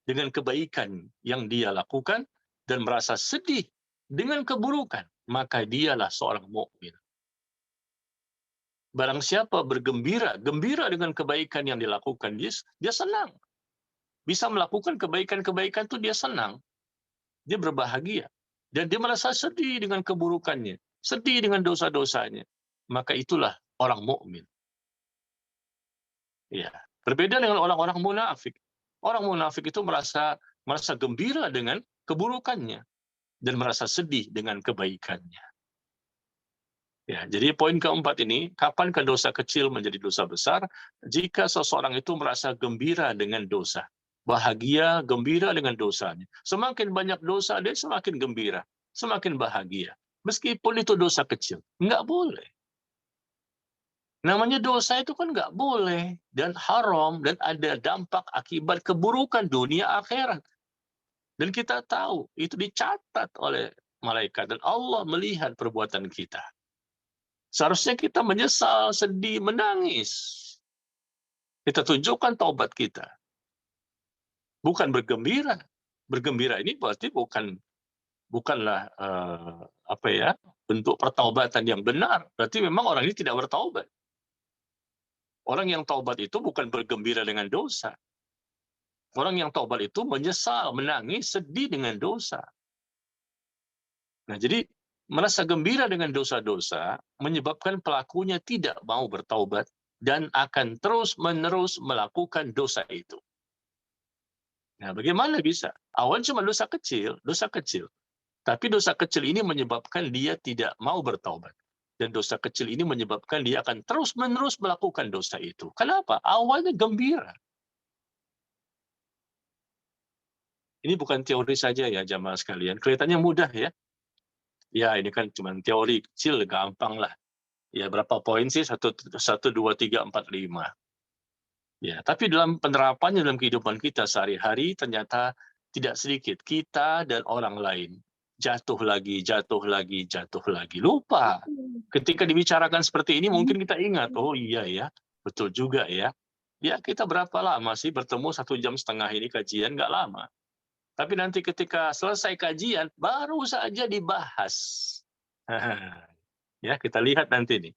Speaker 2: dengan kebaikan yang dia lakukan dan merasa sedih dengan keburukan, maka dialah seorang mukmin. Barang siapa bergembira, gembira dengan kebaikan yang dilakukan, dia senang. Bisa melakukan kebaikan-kebaikan itu dia senang. Dia berbahagia. Dan dia merasa sedih dengan keburukannya, sedih dengan dosa-dosanya. Maka itulah orang mukmin. Ya, berbeda dengan orang-orang munafik. Orang munafik itu merasa gembira dengan keburukannya dan merasa sedih dengan kebaikannya. Ya, jadi poin keempat ini, kapankah dosa kecil menjadi dosa besar? Jika seseorang itu merasa gembira dengan dosa, bahagia, gembira dengan dosanya. Semakin banyak dosa, dia semakin gembira, semakin bahagia. Meskipun itu dosa kecil, nggak boleh. Namanya dosa itu kan nggak boleh dan haram dan ada dampak akibat keburukan dunia akhirat. Dan kita tahu itu dicatat oleh malaikat dan Allah melihat perbuatan kita. Seharusnya kita menyesal, sedih, menangis. Kita tunjukkan taubat kita. Bukan bergembira. Bergembira ini berarti bukanlah bentuk pertaubatan yang benar. Berarti memang orang ini tidak bertaubat. Orang yang taubat itu bukan bergembira dengan dosa. Orang yang taubat itu menyesal, menangis, sedih dengan dosa. Nah, jadi merasa gembira dengan dosa-dosa menyebabkan pelakunya tidak mau bertaubat dan akan terus-menerus melakukan dosa itu. Nah, bagaimana bisa? Awal cuma dosa kecil. Tapi dosa kecil ini menyebabkan dia tidak mau bertaubat. Dan dosa kecil ini menyebabkan dia akan terus-menerus melakukan dosa itu. Kenapa? Awalnya gembira. Ini bukan teori saja ya, jamaah sekalian. Kelihatannya mudah ya. Ya, ini kan cuma teori kecil, gampang lah. Ya, berapa poin sih? 1, 2, 3, 4, 5. Ya, tapi dalam penerapannya dalam kehidupan kita sehari-hari ternyata tidak sedikit kita dan orang lain jatuh lagi. Lupa. Ketika dibicarakan seperti ini mungkin kita ingat, oh iya ya, betul juga ya. Ya, kita berapa lama sih bertemu 1,5 jam ini kajian? Nggak lama. Tapi nanti ketika selesai kajian, baru saja dibahas. Ya, kita lihat nanti nih.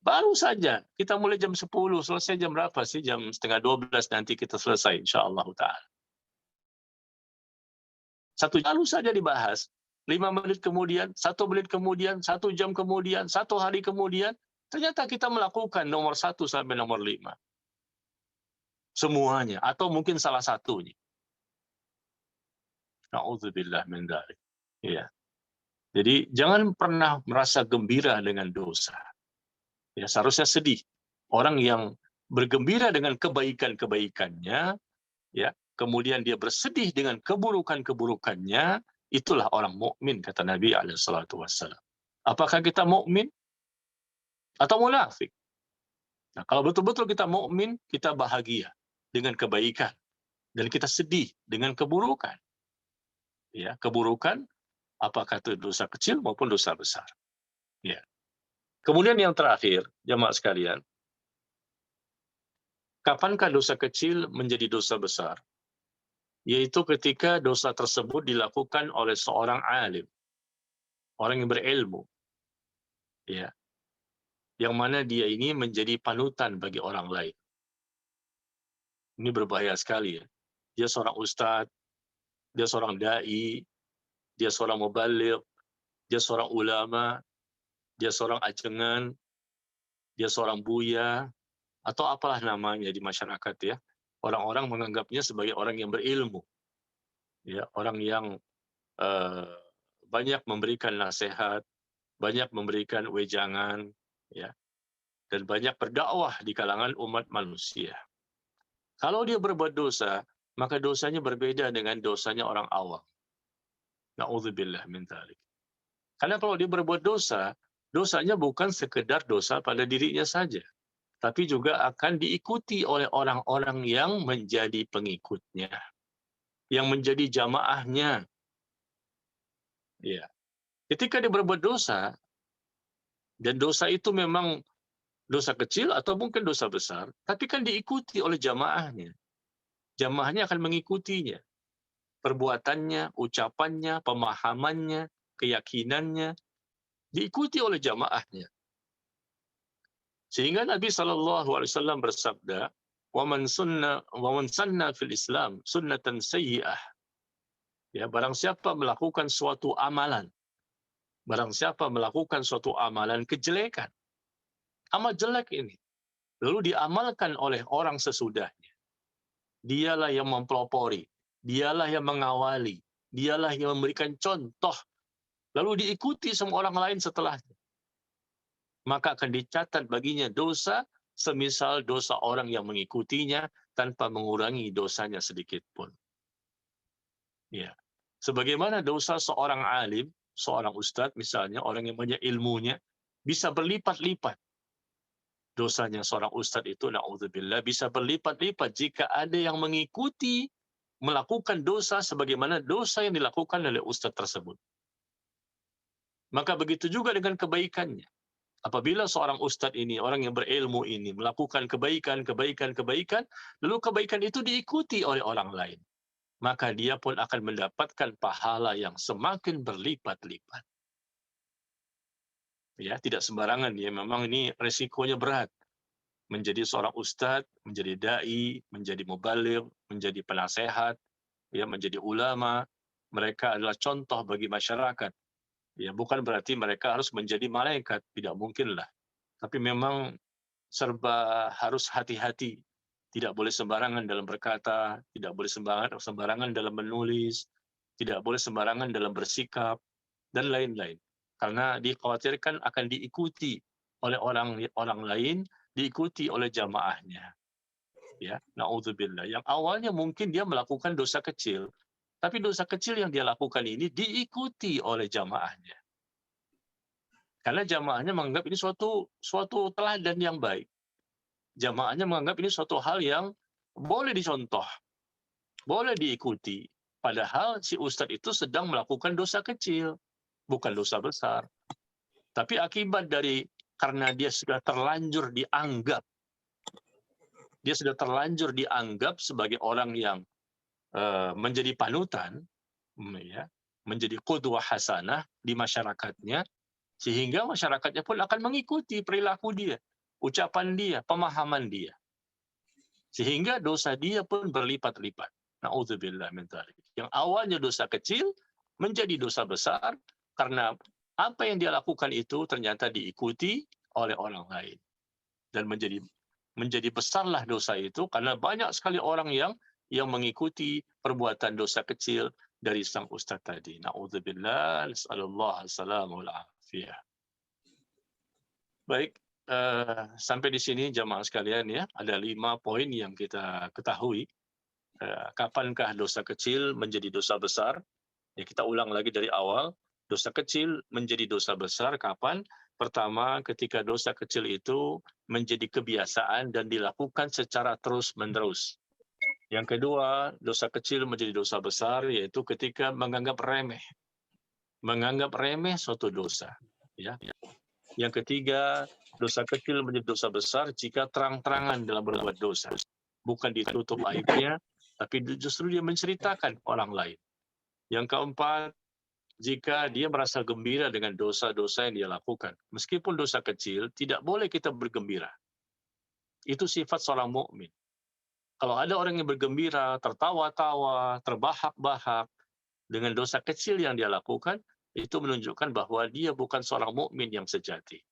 Speaker 2: Baru saja, kita mulai jam 10, selesai jam berapa sih? Jam 11:30 nanti kita selesai, insyaAllah ta'ala. 1 jam baru saja dibahas. 5 menit kemudian, 1 menit kemudian, 1 jam kemudian, 1 hari kemudian, ternyata kita melakukan nomor 1 sampai nomor 5. Semuanya, atau mungkin salah satunya. Na'udzubillah min dzalik. Ya. Jadi jangan pernah merasa gembira dengan dosa. Ya, seharusnya sedih. Orang yang bergembira dengan kebaikan-kebaikannya, ya, kemudian dia bersedih dengan keburukan-keburukannya, itulah orang mukmin kata Nabi SAW. Apakah kita mukmin atau munafik? Nah, kalau betul-betul kita mukmin, kita bahagia dengan kebaikan dan kita sedih dengan keburukan. Ya, keburukan apakah itu dosa kecil maupun dosa besar. Ya. Kemudian yang terakhir, jamaah sekalian, kapankah dosa kecil menjadi dosa besar? Yaitu ketika dosa tersebut dilakukan oleh seorang alim, orang yang berilmu, ya, yang mana dia ini menjadi panutan bagi orang lain. Ini berbahaya sekali ya. Dia seorang ustadz, dia seorang dai, dia seorang mubaligh, dia seorang ulama, dia seorang ajengan, dia seorang buya, atau apalah namanya di masyarakat ya. Orang-orang menganggapnya sebagai orang yang berilmu. Ya, orang yang banyak memberikan nasihat, banyak memberikan wejangan, ya, dan banyak berdakwah di kalangan umat manusia. Kalau dia berbuat dosa, maka dosanya berbeda dengan dosanya orang awam. Na'udzubillah min dzalik. Karena kalau dia berbuat dosa, dosanya bukan sekedar dosa pada dirinya saja, tapi juga akan diikuti oleh orang-orang yang menjadi pengikutnya, yang menjadi jamaahnya. Ya. Ketika dia berbuat dosa, dan dosa itu memang dosa kecil atau mungkin dosa besar, tapi kan diikuti oleh jamaahnya. Jamaahnya akan mengikutinya. Perbuatannya, ucapannya, pemahamannya, keyakinannya, diikuti oleh jamaahnya. Sehingga Nabi SAW bersabda, وَمَنْ سَنَّ فِي الْإِسْلَامِ سُنَّةً سَيِّئَةً. Ya, barang siapa melakukan suatu amalan, barang siapa melakukan suatu amalan kejelekan, amal jelek ini, lalu diamalkan oleh orang sesudahnya, dialah yang mempelopori, dialah yang mengawali, dialah yang memberikan contoh, lalu diikuti semua orang lain setelahnya, maka akan dicatat baginya dosa semisal dosa orang yang mengikutinya tanpa mengurangi dosanya sedikit pun. Ya. Sebagaimana dosa seorang alim, seorang ustadz misalnya, orang yang banyak ilmunya, bisa berlipat-lipat. Dosanya seorang ustadz itu, na'udzubillah, bisa berlipat-lipat jika ada yang mengikuti melakukan dosa sebagaimana dosa yang dilakukan oleh ustadz tersebut. Maka begitu juga dengan kebaikannya. Apabila seorang ustadz ini, orang yang berilmu ini melakukan kebaikan, lalu kebaikan itu diikuti oleh orang lain, maka dia pun akan mendapatkan pahala yang semakin berlipat-lipat. Ya, tidak sembarangan ya, memang ini resikonya berat. Menjadi seorang ustadz, menjadi dai, menjadi mubaligh, menjadi penasehat, ya, menjadi ulama, mereka adalah contoh bagi masyarakat. Ya, bukan berarti mereka harus menjadi malaikat, tidak mungkinlah. Tapi memang serba harus hati-hati. Tidak boleh sembarangan dalam berkata, tidak boleh sembarangan dalam menulis, tidak boleh sembarangan dalam bersikap, dan lain-lain. Karena dikhawatirkan akan diikuti oleh orang lain, diikuti oleh jamaahnya. Ya, naudzubillah. Yang awalnya mungkin dia melakukan dosa kecil, tapi dosa kecil yang dia lakukan ini diikuti oleh jamaahnya. Karena jamaahnya menganggap ini suatu teladan yang baik. Jamaahnya menganggap ini suatu hal yang boleh dicontoh, boleh diikuti. Padahal si ustadz itu sedang melakukan dosa kecil, bukan dosa besar. Tapi akibat dari karena dia sudah terlanjur dianggap sebagai orang yang menjadi panutan, ya, menjadi qudwah hasanah di masyarakatnya, sehingga masyarakatnya pun akan mengikuti perilaku dia, ucapan dia, pemahaman dia. Sehingga dosa dia pun berlipat-lipat. Na'udzubillah min dzalik. Yang awalnya dosa kecil menjadi dosa besar karena apa yang dia lakukan itu ternyata diikuti oleh orang lain. Dan menjadi besarlah dosa itu karena banyak sekali orang yang mengikuti perbuatan dosa kecil dari sang ustaz tadi. Na'udzubillah, nas'alullah as-salamah wal afiyah. Baik, sampai di sini jamaah sekalian ya, ada 5 poin yang kita ketahui. Kapankah dosa kecil menjadi dosa besar? Ya, kita ulang lagi dari awal. Dosa kecil menjadi dosa besar kapan? Pertama, ketika dosa kecil itu menjadi kebiasaan dan dilakukan secara terus-menerus. Yang kedua, dosa kecil menjadi dosa besar yaitu ketika menganggap remeh suatu dosa. Ya. Yang ketiga, dosa kecil menjadi dosa besar jika terang-terangan dalam berbuat dosa. Bukan ditutup aibnya, tapi justru dia menceritakan orang lain. Yang keempat, jika dia merasa gembira dengan dosa-dosa yang dia lakukan. Meskipun dosa kecil, tidak boleh kita bergembira. Itu sifat seorang mukmin. Kalau ada orang yang bergembira, tertawa-tawa, terbahak-bahak dengan dosa kecil yang dia lakukan, itu menunjukkan bahwa dia bukan seorang mukmin yang sejati.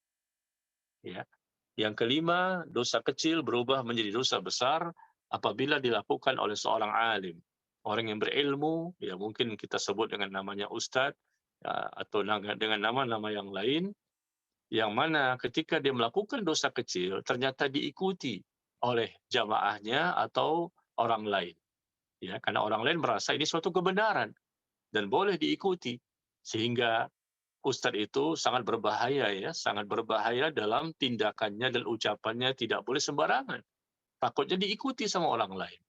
Speaker 2: Ya. Yang kelima, dosa kecil berubah menjadi dosa besar apabila dilakukan oleh seorang alim, orang yang berilmu, ya mungkin kita sebut dengan namanya ustadz, ya, atau dengan nama-nama yang lain, yang mana ketika dia melakukan dosa kecil ternyata diikuti oleh jamaahnya atau orang lain. Ya, karena orang lain merasa ini suatu kebenaran dan boleh diikuti, sehingga ustadz itu sangat berbahaya dalam tindakannya dan ucapannya, tidak boleh sembarangan. Takutnya diikuti sama orang lain.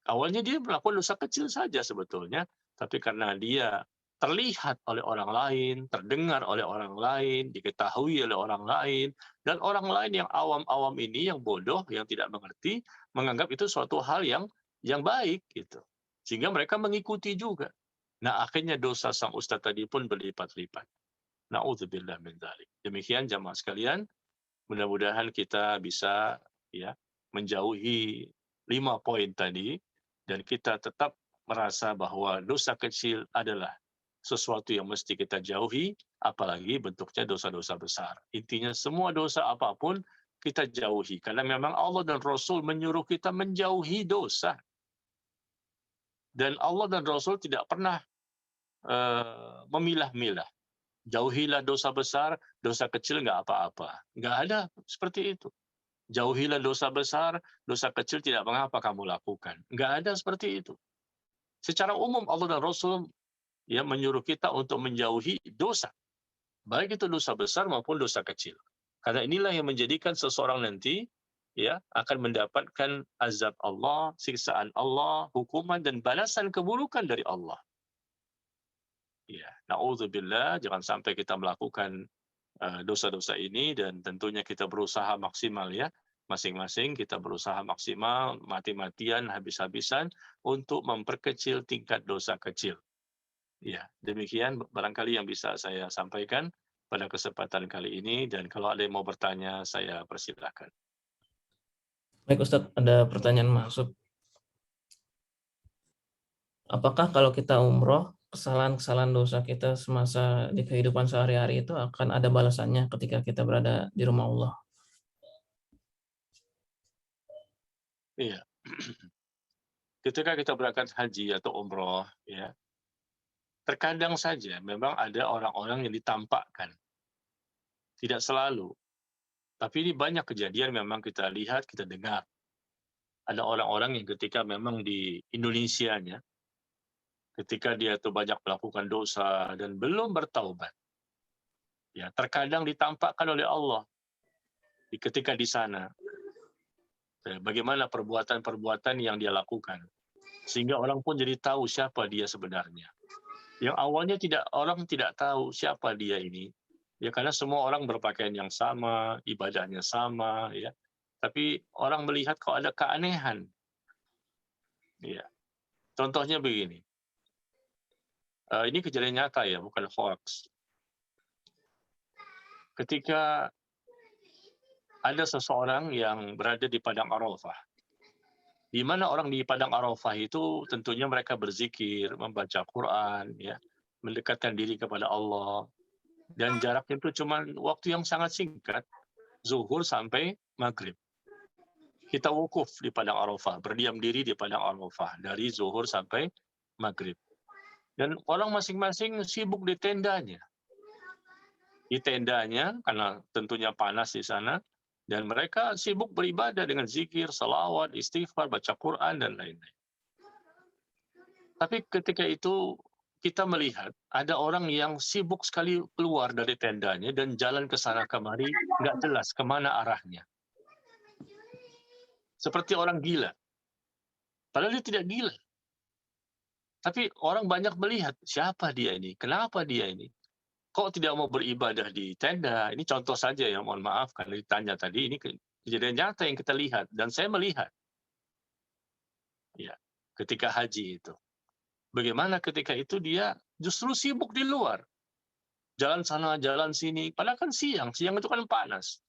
Speaker 2: Awalnya dia melakukan dosa kecil saja sebetulnya, tapi karena dia terlihat oleh orang lain, terdengar oleh orang lain, diketahui oleh orang lain, dan orang lain yang awam-awam ini, yang bodoh, yang tidak mengerti, menganggap itu suatu hal yang baik gitu. Sehingga mereka mengikuti juga. Nah, akhirnya dosa sang ustadz tadi pun berlipat-lipat. Na'udzubillah min dzalik. Demikian jamaah sekalian, mudah-mudahan kita bisa ya menjauhi 5 poin tadi dan kita tetap merasa bahwa dosa kecil adalah sesuatu yang mesti kita jauhi, apalagi bentuknya dosa-dosa besar. Intinya semua dosa apapun kita jauhi karena memang Allah dan Rasul menyuruh kita menjauhi dosa. Dan Allah dan Rasul tidak pernah memilah-milah. Jauhilah dosa besar, dosa kecil nggak apa-apa. Nggak ada seperti itu. Jauhilah dosa besar, dosa kecil tidak mengapa kamu lakukan. Nggak ada seperti itu. Secara umum Allah dan Rasul ya menyuruh kita untuk menjauhi dosa. Baik itu dosa besar maupun dosa kecil. Karena inilah yang menjadikan seseorang nanti ya akan mendapatkan azab Allah, siksaan Allah, hukuman dan balasan keburukan dari Allah. Ya, na'udzubillah, jangan sampai kita melakukan dosa-dosa ini, dan tentunya kita berusaha maksimal ya, masing-masing kita berusaha maksimal, mati-matian, habis-habisan untuk memperkecil tingkat dosa kecil. Ya, demikian barangkali yang bisa saya sampaikan pada kesempatan kali ini, dan kalau ada yang mau bertanya, saya persilahkan.
Speaker 1: Baik Ustadz, ada pertanyaan masuk. Apakah kalau kita umroh, kesalahan-kesalahan dosa kita semasa di kehidupan sehari-hari itu akan ada balasannya ketika kita berada di rumah Allah?
Speaker 2: Iya. Ketika kita berangkat haji atau umroh, ya, terkadang saja memang ada orang-orang yang ditampakkan, tidak selalu. Tapi ini banyak kejadian memang kita lihat, kita dengar. Ada orang-orang yang ketika memang di Indonesianya, ketika dia tuh banyak melakukan dosa dan belum bertaubat, ya terkadang ditampakkan oleh Allah ketika di sana, bagaimana perbuatan-perbuatan yang dia lakukan, sehingga orang pun jadi tahu siapa dia sebenarnya. Yang awalnya orang tidak tahu siapa dia ini, ya karena semua orang berpakaian yang sama, ibadahnya sama, ya. Tapi orang melihat kok ada keanehan. Ya. Contohnya begini. Ini kejadian nyata ya, bukan hoax. Ketika ada seseorang yang berada di padang Arafah, di mana orang di padang Arafah itu tentunya mereka berzikir, membaca Quran, ya, mendekatkan diri kepada Allah, dan jaraknya itu cuma waktu yang sangat singkat, zuhur sampai maghrib. Kita wukuf di padang Arafah, berdiam diri di padang Arafah dari zuhur sampai maghrib. Dan orang masing-masing sibuk di tendanya. Di tendanya, karena tentunya panas di sana, dan mereka sibuk beribadah dengan zikir, salawat, istighfar, baca Quran, dan lain-lain. Tapi ketika itu kita melihat ada orang yang sibuk sekali keluar dari tendanya dan jalan ke sana kemari, nggak jelas kemana arahnya. Seperti orang gila. Padahal dia tidak gila. Tapi orang banyak melihat, siapa dia ini? Kenapa dia ini? Kok tidak mau beribadah di tenda? Ini contoh saja ya, mohon maaf karena ditanya tadi, ini kejadian nyata yang kita lihat, dan saya melihat. Ya, ketika haji itu. Bagaimana ketika itu dia justru sibuk di luar. Jalan sana, jalan sini. Padahal kan siang itu kan panas.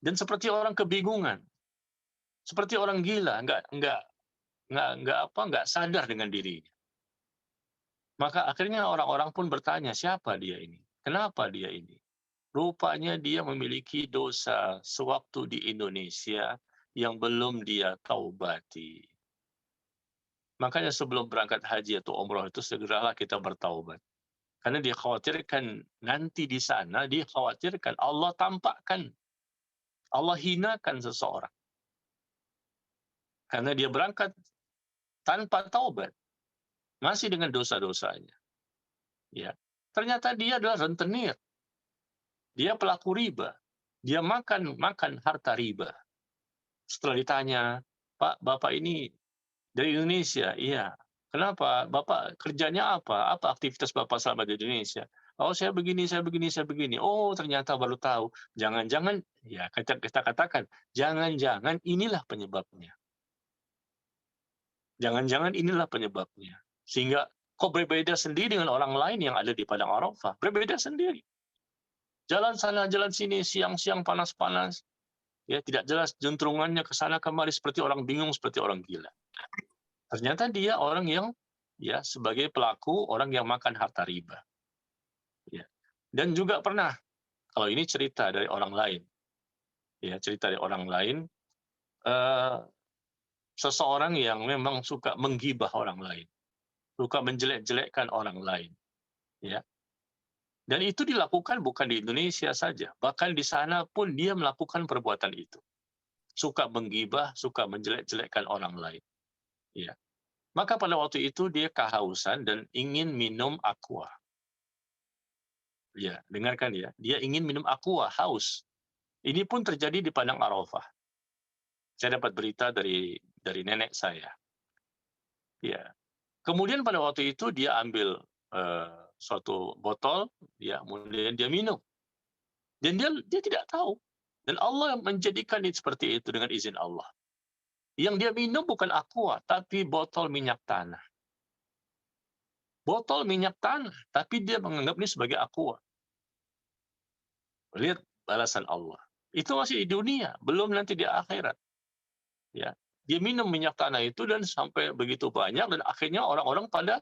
Speaker 2: Dan seperti orang kebingungan. Seperti orang gila, nggak sadar dengan dirinya. Maka akhirnya orang-orang pun bertanya, siapa dia ini? Kenapa dia ini? Rupanya dia memiliki dosa sewaktu di Indonesia yang belum dia taubati. Makanya sebelum berangkat haji atau umroh itu segeralah kita bertaubat. Karena dikhawatirkan nanti di sana, dikhawatirkan Allah tampakkan, Allah hinakan seseorang. Karena dia berangkat tanpa taubat, masih dengan dosa-dosanya. Ya. Ternyata dia adalah rentenir. Dia pelaku riba. Dia makan harta riba. Setelah ditanya, Pak, Bapak ini dari Indonesia? Iya. Kenapa? Bapak kerjanya apa? Apa aktivitas Bapak selama di Indonesia? Oh, saya begini, saya begini, saya begini. Oh, ternyata baru tahu. Jangan-jangan, ya kita katakan, jangan-jangan inilah penyebabnya. Jangan-jangan inilah penyebabnya. Sehingga kok berbeda sendiri dengan orang lain yang ada di padang Arafah. Berbeda sendiri. Jalan sana, jalan sini, siang-siang panas-panas. Ya, tidak jelas juntrungannya ke sana kemari seperti orang bingung, seperti orang gila. Ternyata dia orang yang ya sebagai pelaku orang yang makan harta riba. Ya. Dan juga pernah, kalau ini cerita dari orang lain. Ya, cerita dari orang lain, seseorang yang memang suka menggibah orang lain, suka menjelek-jelekkan orang lain. Ya. Dan itu dilakukan bukan di Indonesia saja, bahkan di sana pun dia melakukan perbuatan itu. Suka menggibah, suka menjelek-jelekkan orang lain. Ya. Maka pada waktu itu dia kehausan dan ingin minum aqua. Ya, dengarkan ya. Dia ingin minum aqua, haus. Ini pun terjadi di padang Arafah. Saya dapat berita dari nenek saya. Ya. Kemudian pada waktu itu dia ambil suatu botol, ya, kemudian dia minum. Dan dia tidak tahu. Dan Allah menjadikan itu seperti itu dengan izin Allah. Yang dia minum bukan aqua, tapi botol minyak tanah. Botol minyak tanah, tapi dia menganggap ini sebagai aqua. Lihat balasan Allah. Itu masih di dunia, belum nanti di akhirat. Ya, dia minum minyak tanah itu dan sampai begitu banyak, dan akhirnya orang-orang pada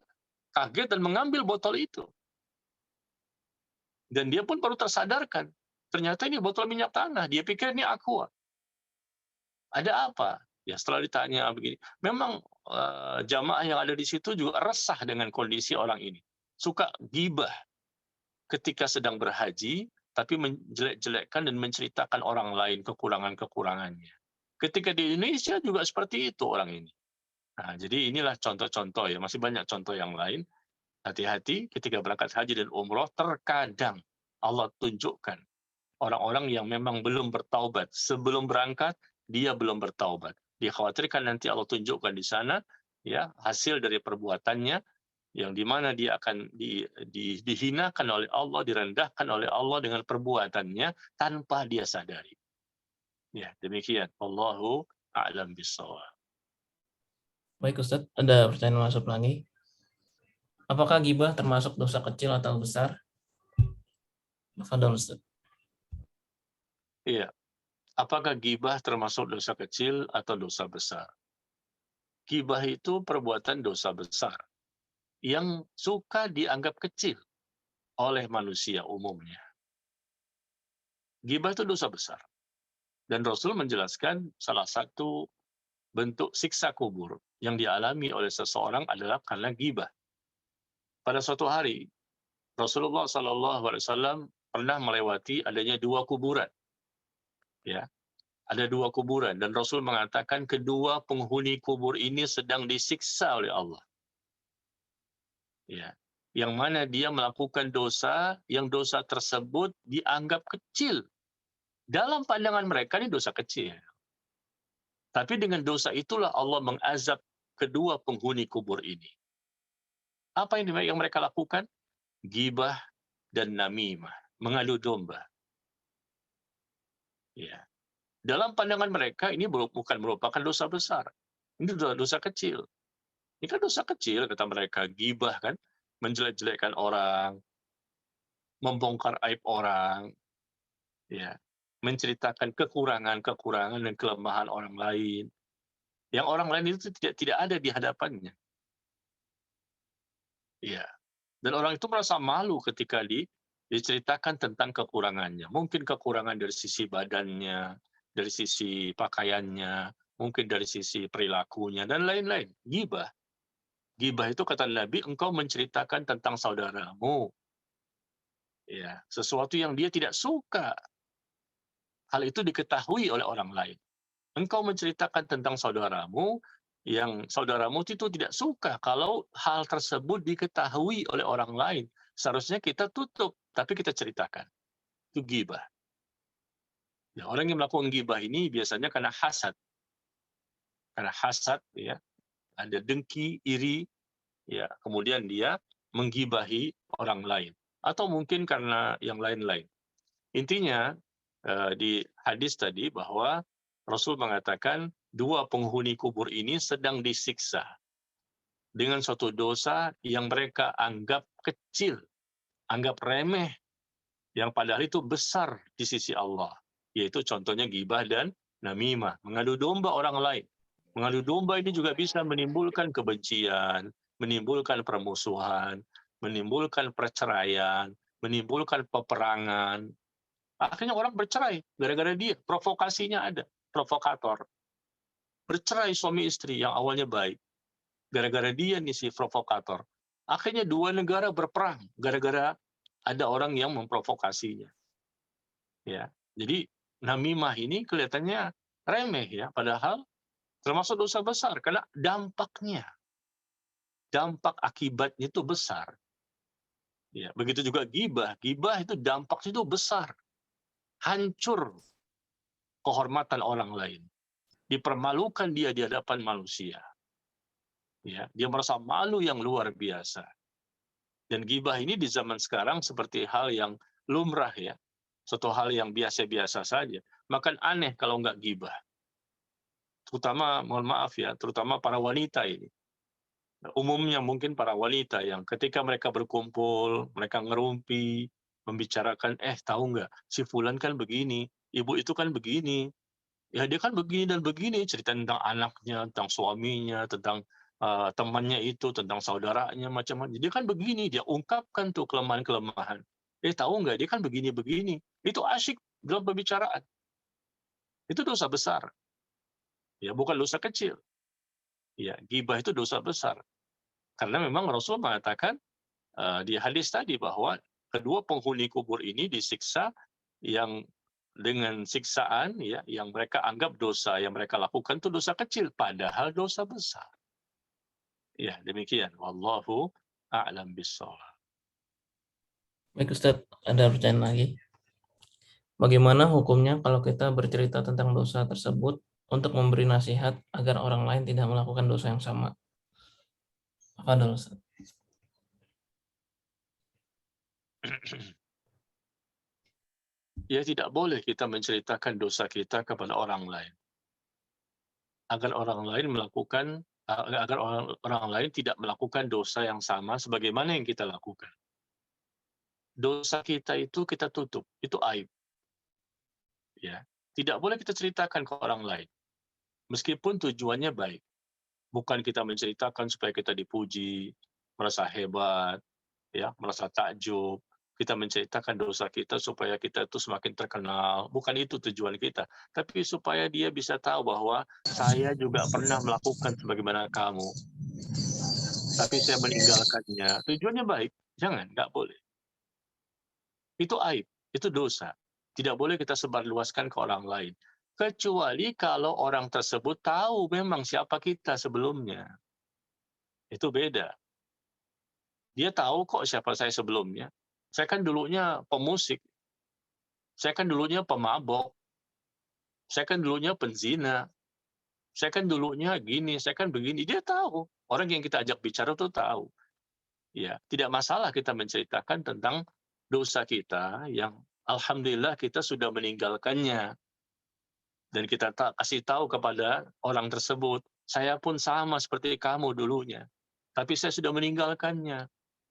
Speaker 2: kaget dan mengambil botol itu. Dan dia pun baru tersadarkan. Ternyata ini botol minyak tanah. Dia pikir ini aqua. Ada apa? Ya setelah ditanya begini, memang jamaah yang ada di situ juga resah dengan kondisi orang ini. Suka gibah ketika sedang berhaji, tapi menjelek-jelekkan dan menceritakan orang lain kekurangan-kekurangannya. Ketika di Indonesia juga seperti itu orang ini. Nah, jadi inilah contoh-contoh ya, masih banyak contoh yang lain. Hati-hati ketika berangkat haji dan umroh, terkadang Allah tunjukkan orang-orang yang memang belum bertaubat. Sebelum berangkat, dia belum bertaubat. Dikhawatirkan nanti Allah tunjukkan di sana ya hasil dari perbuatannya, yang dimana dia akan dihinakan oleh Allah, direndahkan oleh Allah dengan perbuatannya tanpa dia sadari. Ya, demikian. Wallahu a'lam bishawab.
Speaker 1: Baik Ustaz, ada pertanyaan masuk lagi. Apakah ghibah termasuk dosa kecil atau besar? Tafadhol Ustaz.
Speaker 2: Iya. Apakah ghibah termasuk dosa kecil atau dosa besar? Ghibah itu perbuatan dosa besar yang suka dianggap kecil oleh manusia umumnya. Ghibah itu dosa besar. Dan Rasul menjelaskan salah satu bentuk siksa kubur yang dialami oleh seseorang adalah karena ghibah. Pada suatu hari, Rasulullah SAW pernah melewati adanya dua kuburan. Ya, ada dua kuburan, dan Rasul mengatakan kedua penghuni kubur ini sedang disiksa oleh Allah. Ya, yang mana dia melakukan dosa, yang dosa tersebut dianggap kecil. Dalam pandangan mereka ini dosa kecil. Tapi dengan dosa itulah Allah mengazab kedua penghuni kubur ini. Apa yang mereka lakukan? Ghibah dan namimah, mengadu domba. Ya. Dalam pandangan mereka ini bukan merupakan dosa besar. Ini dosa kecil. Ini kan dosa kecil kata mereka, ghibah kan, menjelek-jelekkan orang, membongkar aib orang, ya, menceritakan kekurangan-kekurangan dan kelemahan orang lain, yang orang lain itu tidak ada di hadapannya. Ya. Dan orang itu merasa malu ketika diceritakan tentang kekurangannya. Mungkin kekurangan dari sisi badannya, dari sisi pakaiannya, mungkin dari sisi perilakunya, dan lain-lain. Ghibah. Ghibah itu kata Nabi, engkau menceritakan tentang saudaramu. Ya, sesuatu yang dia tidak suka. Hal itu diketahui oleh orang lain. Engkau menceritakan tentang saudaramu, yang saudaramu itu tidak suka kalau hal tersebut diketahui oleh orang lain. Seharusnya kita tutup, tapi kita ceritakan. Itu ghibah. Ya, orang yang melakukan ghibah ini biasanya karena hasad. Karena hasad, ya, ada dengki, iri, ya, kemudian dia menggibahi orang lain. Atau mungkin karena yang lain-lain. Intinya, di hadis tadi bahwa Rasul mengatakan dua penghuni kubur ini sedang disiksa dengan suatu dosa yang mereka anggap kecil, anggap remeh, yang padahal itu besar di sisi Allah. Yaitu contohnya ghibah dan namimah, mengadu domba orang lain. Mengadu domba ini juga bisa menimbulkan kebencian, menimbulkan permusuhan, menimbulkan perceraian, menimbulkan peperangan. Akhirnya orang bercerai gara-gara dia, provokasinya ada, provokator. Bercerai suami istri yang awalnya baik, gara-gara dia nih si provokator. Akhirnya dua negara berperang gara-gara ada orang yang memprovokasinya. Ya, jadi namimah ini kelihatannya remeh ya, padahal termasuk dosa besar karena dampak akibatnya itu besar. Ya, begitu juga ghibah. Ghibah itu dampaknya itu besar. Hancur kehormatan orang lain. Dipermalukan dia di hadapan manusia. Ya, dia merasa malu yang luar biasa. Dan ghibah ini di zaman sekarang seperti hal yang lumrah ya. suatu hal yang biasa-biasa saja. Maka aneh kalau nggak gibah. Terutama, mohon maaf ya, terutama para wanita ini. Umumnya mungkin para wanita yang ketika mereka berkumpul, mereka ngerumpi, membicarakan, tahu nggak, si Fulan kan begini, ibu itu kan begini, ya dia kan begini dan begini, cerita tentang anaknya, tentang suaminya, tentang temannya itu, tentang saudaranya, macam-macam. Dia kan begini, dia ungkapkan tuh kelemahan-kelemahan. Tahu nggak, dia kan begini-begini. Itu asyik dalam pembicaraan. Itu dosa besar. Ya, bukan dosa kecil. Ya, gibah itu dosa besar. Karena memang Rasul mengatakan di hadis tadi bahwa kedua penghuni kubur ini disiksa yang dengan siksaan ya yang mereka anggap dosa yang mereka lakukan itu dosa kecil padahal dosa besar. Ya, demikian. Wallahu a'lam bishawab.
Speaker 1: Baik Ustadz, ada pertanyaan lagi. Bagaimana hukumnya kalau kita bercerita tentang dosa tersebut untuk memberi nasihat agar orang lain tidak melakukan dosa yang sama? Apa dulu Ustadz?
Speaker 2: Ya, tidak boleh kita menceritakan dosa kita kepada orang lain. Agar orang lain melakukan agar orang lain tidak melakukan dosa yang sama sebagaimana yang kita lakukan. Dosa kita itu kita tutup, itu aib. Ya, tidak boleh kita ceritakan ke orang lain. Meskipun tujuannya baik. Bukan kita menceritakan supaya kita dipuji, merasa hebat, ya, merasa takjub. Kita menceritakan dosa kita supaya kita itu semakin terkenal. Bukan itu tujuan kita. Tapi supaya dia bisa tahu bahwa saya juga pernah melakukan sebagaimana kamu. Tapi saya meninggalkannya. Tujuannya baik. Jangan, nggak boleh. Itu aib, itu dosa. Tidak boleh kita sebarluaskan ke orang lain. Kecuali kalau orang tersebut tahu memang siapa kita sebelumnya. Itu beda. Dia tahu kok siapa saya sebelumnya. Saya kan dulunya pemusik. Saya kan dulunya pemabok. Saya kan dulunya penzina. Saya kan dulunya gini, saya kan begini. Dia tahu. Orang yang kita ajak bicara tuh tahu. Ya, tidak masalah kita menceritakan tentang dosa kita yang alhamdulillah kita sudah meninggalkannya. Dan kita kasih tahu kepada orang tersebut, saya pun sama seperti kamu dulunya. Tapi saya sudah meninggalkannya.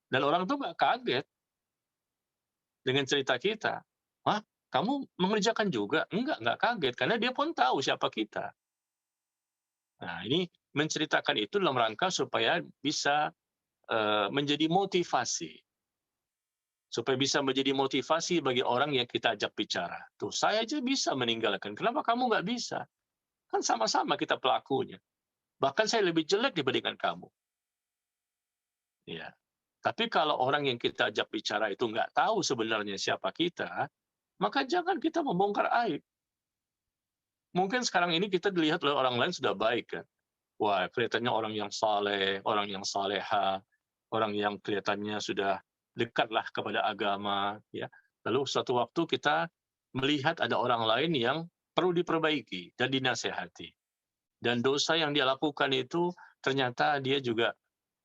Speaker 2: Dan orang itu nggak kaget dengan cerita kita. Hah? Kamu mengerjakan juga? Nggak kaget. Karena dia pun tahu siapa kita. Nah, ini menceritakan itu dalam rangka supaya bisa menjadi motivasi. Supaya bisa menjadi motivasi bagi orang yang kita ajak bicara. Tuh, saya aja bisa meninggalkan. Kenapa kamu nggak bisa? Kan sama-sama kita pelakunya. Bahkan saya lebih jelek dibandingkan kamu. Ya. Tapi kalau orang yang kita ajak bicara itu nggak tahu sebenarnya siapa kita, maka jangan kita membongkar aib. Mungkin sekarang ini kita dilihat oleh orang lain sudah baik kan. Wah, kelihatannya orang yang saleh, orang yang saleha, orang yang kelihatannya sudah dekatlah kepada agama. Ya. Lalu suatu waktu kita melihat ada orang lain yang perlu diperbaiki dan dinasehati. Dan dosa yang dia lakukan itu ternyata dia juga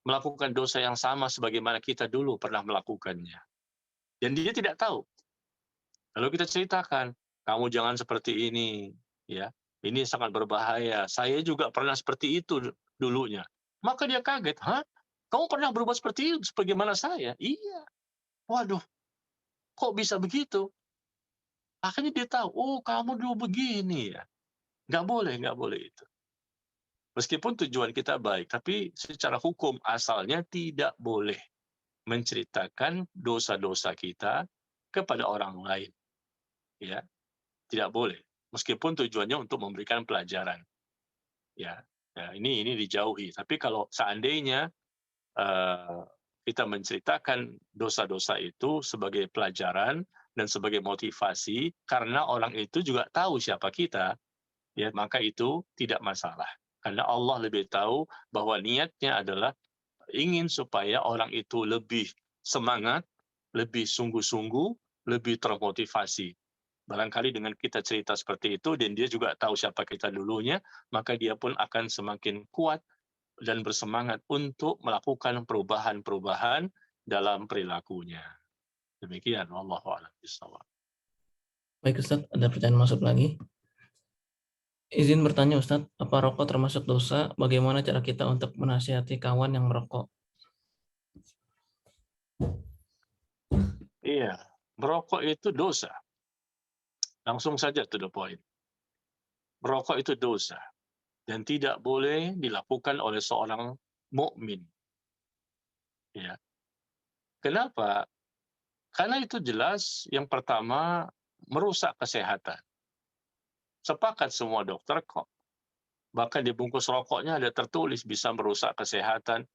Speaker 2: melakukan dosa yang sama sebagaimana kita dulu pernah melakukannya. Dan dia tidak tahu. Lalu kita ceritakan, kamu jangan seperti ini, ya. Ini sangat berbahaya. Saya juga pernah seperti itu dulunya. Maka dia kaget, hah? Kamu pernah berbuat seperti itu, sebagaimana saya? Iya. Waduh, kok bisa begitu? Akhirnya dia tahu, oh kamu dulu begini ya. Nggak boleh itu. Meskipun tujuan kita baik, tapi secara hukum asalnya tidak boleh menceritakan dosa-dosa kita kepada orang lain. Ya, tidak boleh. Meskipun tujuannya untuk memberikan pelajaran. Ya, ini dijauhi. Tapi kalau seandainya kita menceritakan dosa-dosa itu sebagai pelajaran dan sebagai motivasi, karena orang itu juga tahu siapa kita, ya maka itu tidak masalah. Karena Allah lebih tahu bahwa niatnya adalah ingin supaya orang itu lebih semangat, lebih sungguh-sungguh, lebih termotivasi. Barangkali dengan kita cerita seperti itu dan dia juga tahu siapa kita dulunya, maka dia pun akan semakin kuat dan bersemangat untuk melakukan perubahan-perubahan dalam perilakunya. Demikian, wallahu a'lam bishawab.
Speaker 1: Baik Ustadz, ada pertanyaan masuk lagi. Izin bertanya Ustadz, apa rokok termasuk dosa? Bagaimana cara kita untuk menasihati kawan yang merokok?
Speaker 2: Iya, merokok itu dosa. Langsung saja to the point. Merokok itu dosa dan tidak boleh dilakukan oleh seorang mukmin. Ya. Kenapa? Karena itu jelas yang pertama merusak kesehatan. Sepakat semua dokter kok. Bahkan di bungkus rokoknya ada tertulis bisa merusak kesehatan,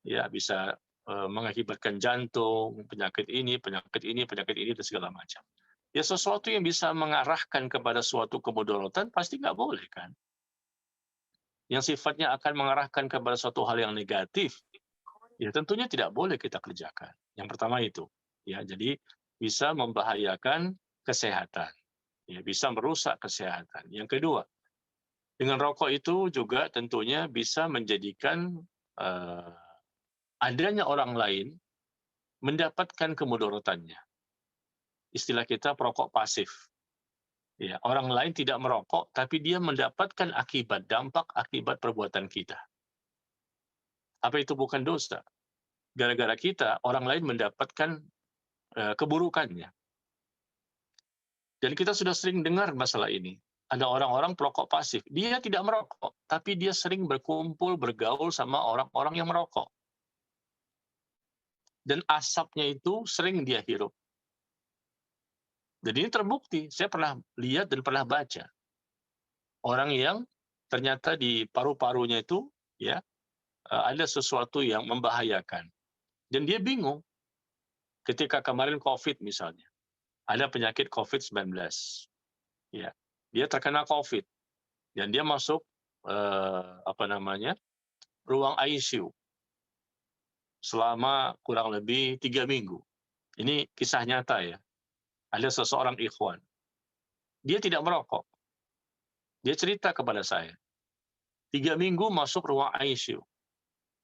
Speaker 2: ya bisa mengakibatkan jantung, penyakit ini dan segala macam. Ya sesuatu yang bisa mengarahkan kepada suatu kemudaratan pasti nggak boleh kan. Yang sifatnya akan mengarahkan kepada suatu hal yang negatif, ya tentunya tidak boleh kita kerjakan. Yang pertama itu, ya jadi bisa membahayakan kesehatan, ya bisa merusak kesehatan. Yang kedua, dengan rokok itu juga tentunya bisa menjadikan eh, adanya orang lain mendapatkan kemudaratannya. Istilah kita perokok pasif. Ya, orang lain tidak merokok, tapi dia mendapatkan dampak akibat perbuatan kita. Apa itu bukan dosa? Gara-gara kita, orang lain mendapatkan keburukannya. Dan kita sudah sering dengar masalah ini. Ada orang-orang perokok pasif. Dia tidak merokok, tapi dia sering berkumpul, bergaul sama orang-orang yang merokok. Dan asapnya itu sering dia hirup. Dan ini terbukti, saya pernah lihat dan pernah baca. Orang yang ternyata di paru-parunya itu ya ada sesuatu yang membahayakan. Dan dia bingung ketika kemarin COVID misalnya. Ada penyakit COVID-19. Ya. Dia terkena COVID dan dia masuk ruang ICU selama kurang lebih 3 minggu. Ini kisah nyata ya. Ada seseorang ikhwan. Dia tidak merokok. Dia cerita kepada saya. 3 minggu masuk ruang ICU.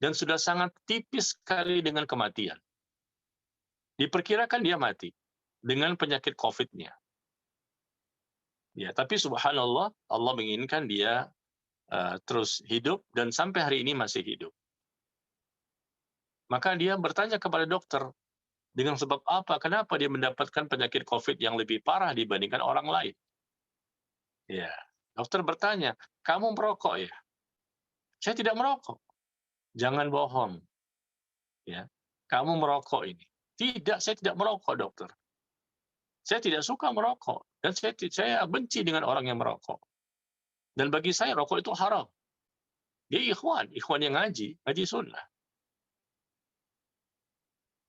Speaker 2: Dan sudah sangat tipis sekali dengan kematian. Diperkirakan dia mati dengan penyakit COVID-nya. Ya, tapi subhanallah, Allah menginginkan dia terus hidup dan sampai hari ini masih hidup. Maka dia bertanya kepada dokter, dengan sebab apa? Kenapa dia mendapatkan penyakit COVID yang lebih parah dibandingkan orang lain? Ya, dokter bertanya, kamu merokok ya? Saya tidak merokok. Jangan bohong. Ya, kamu merokok ini. Tidak, saya tidak merokok, dokter. Saya tidak suka merokok dan saya benci dengan orang yang merokok. Dan bagi saya rokok itu haram. Dia ikhwan yang ngaji sunnah.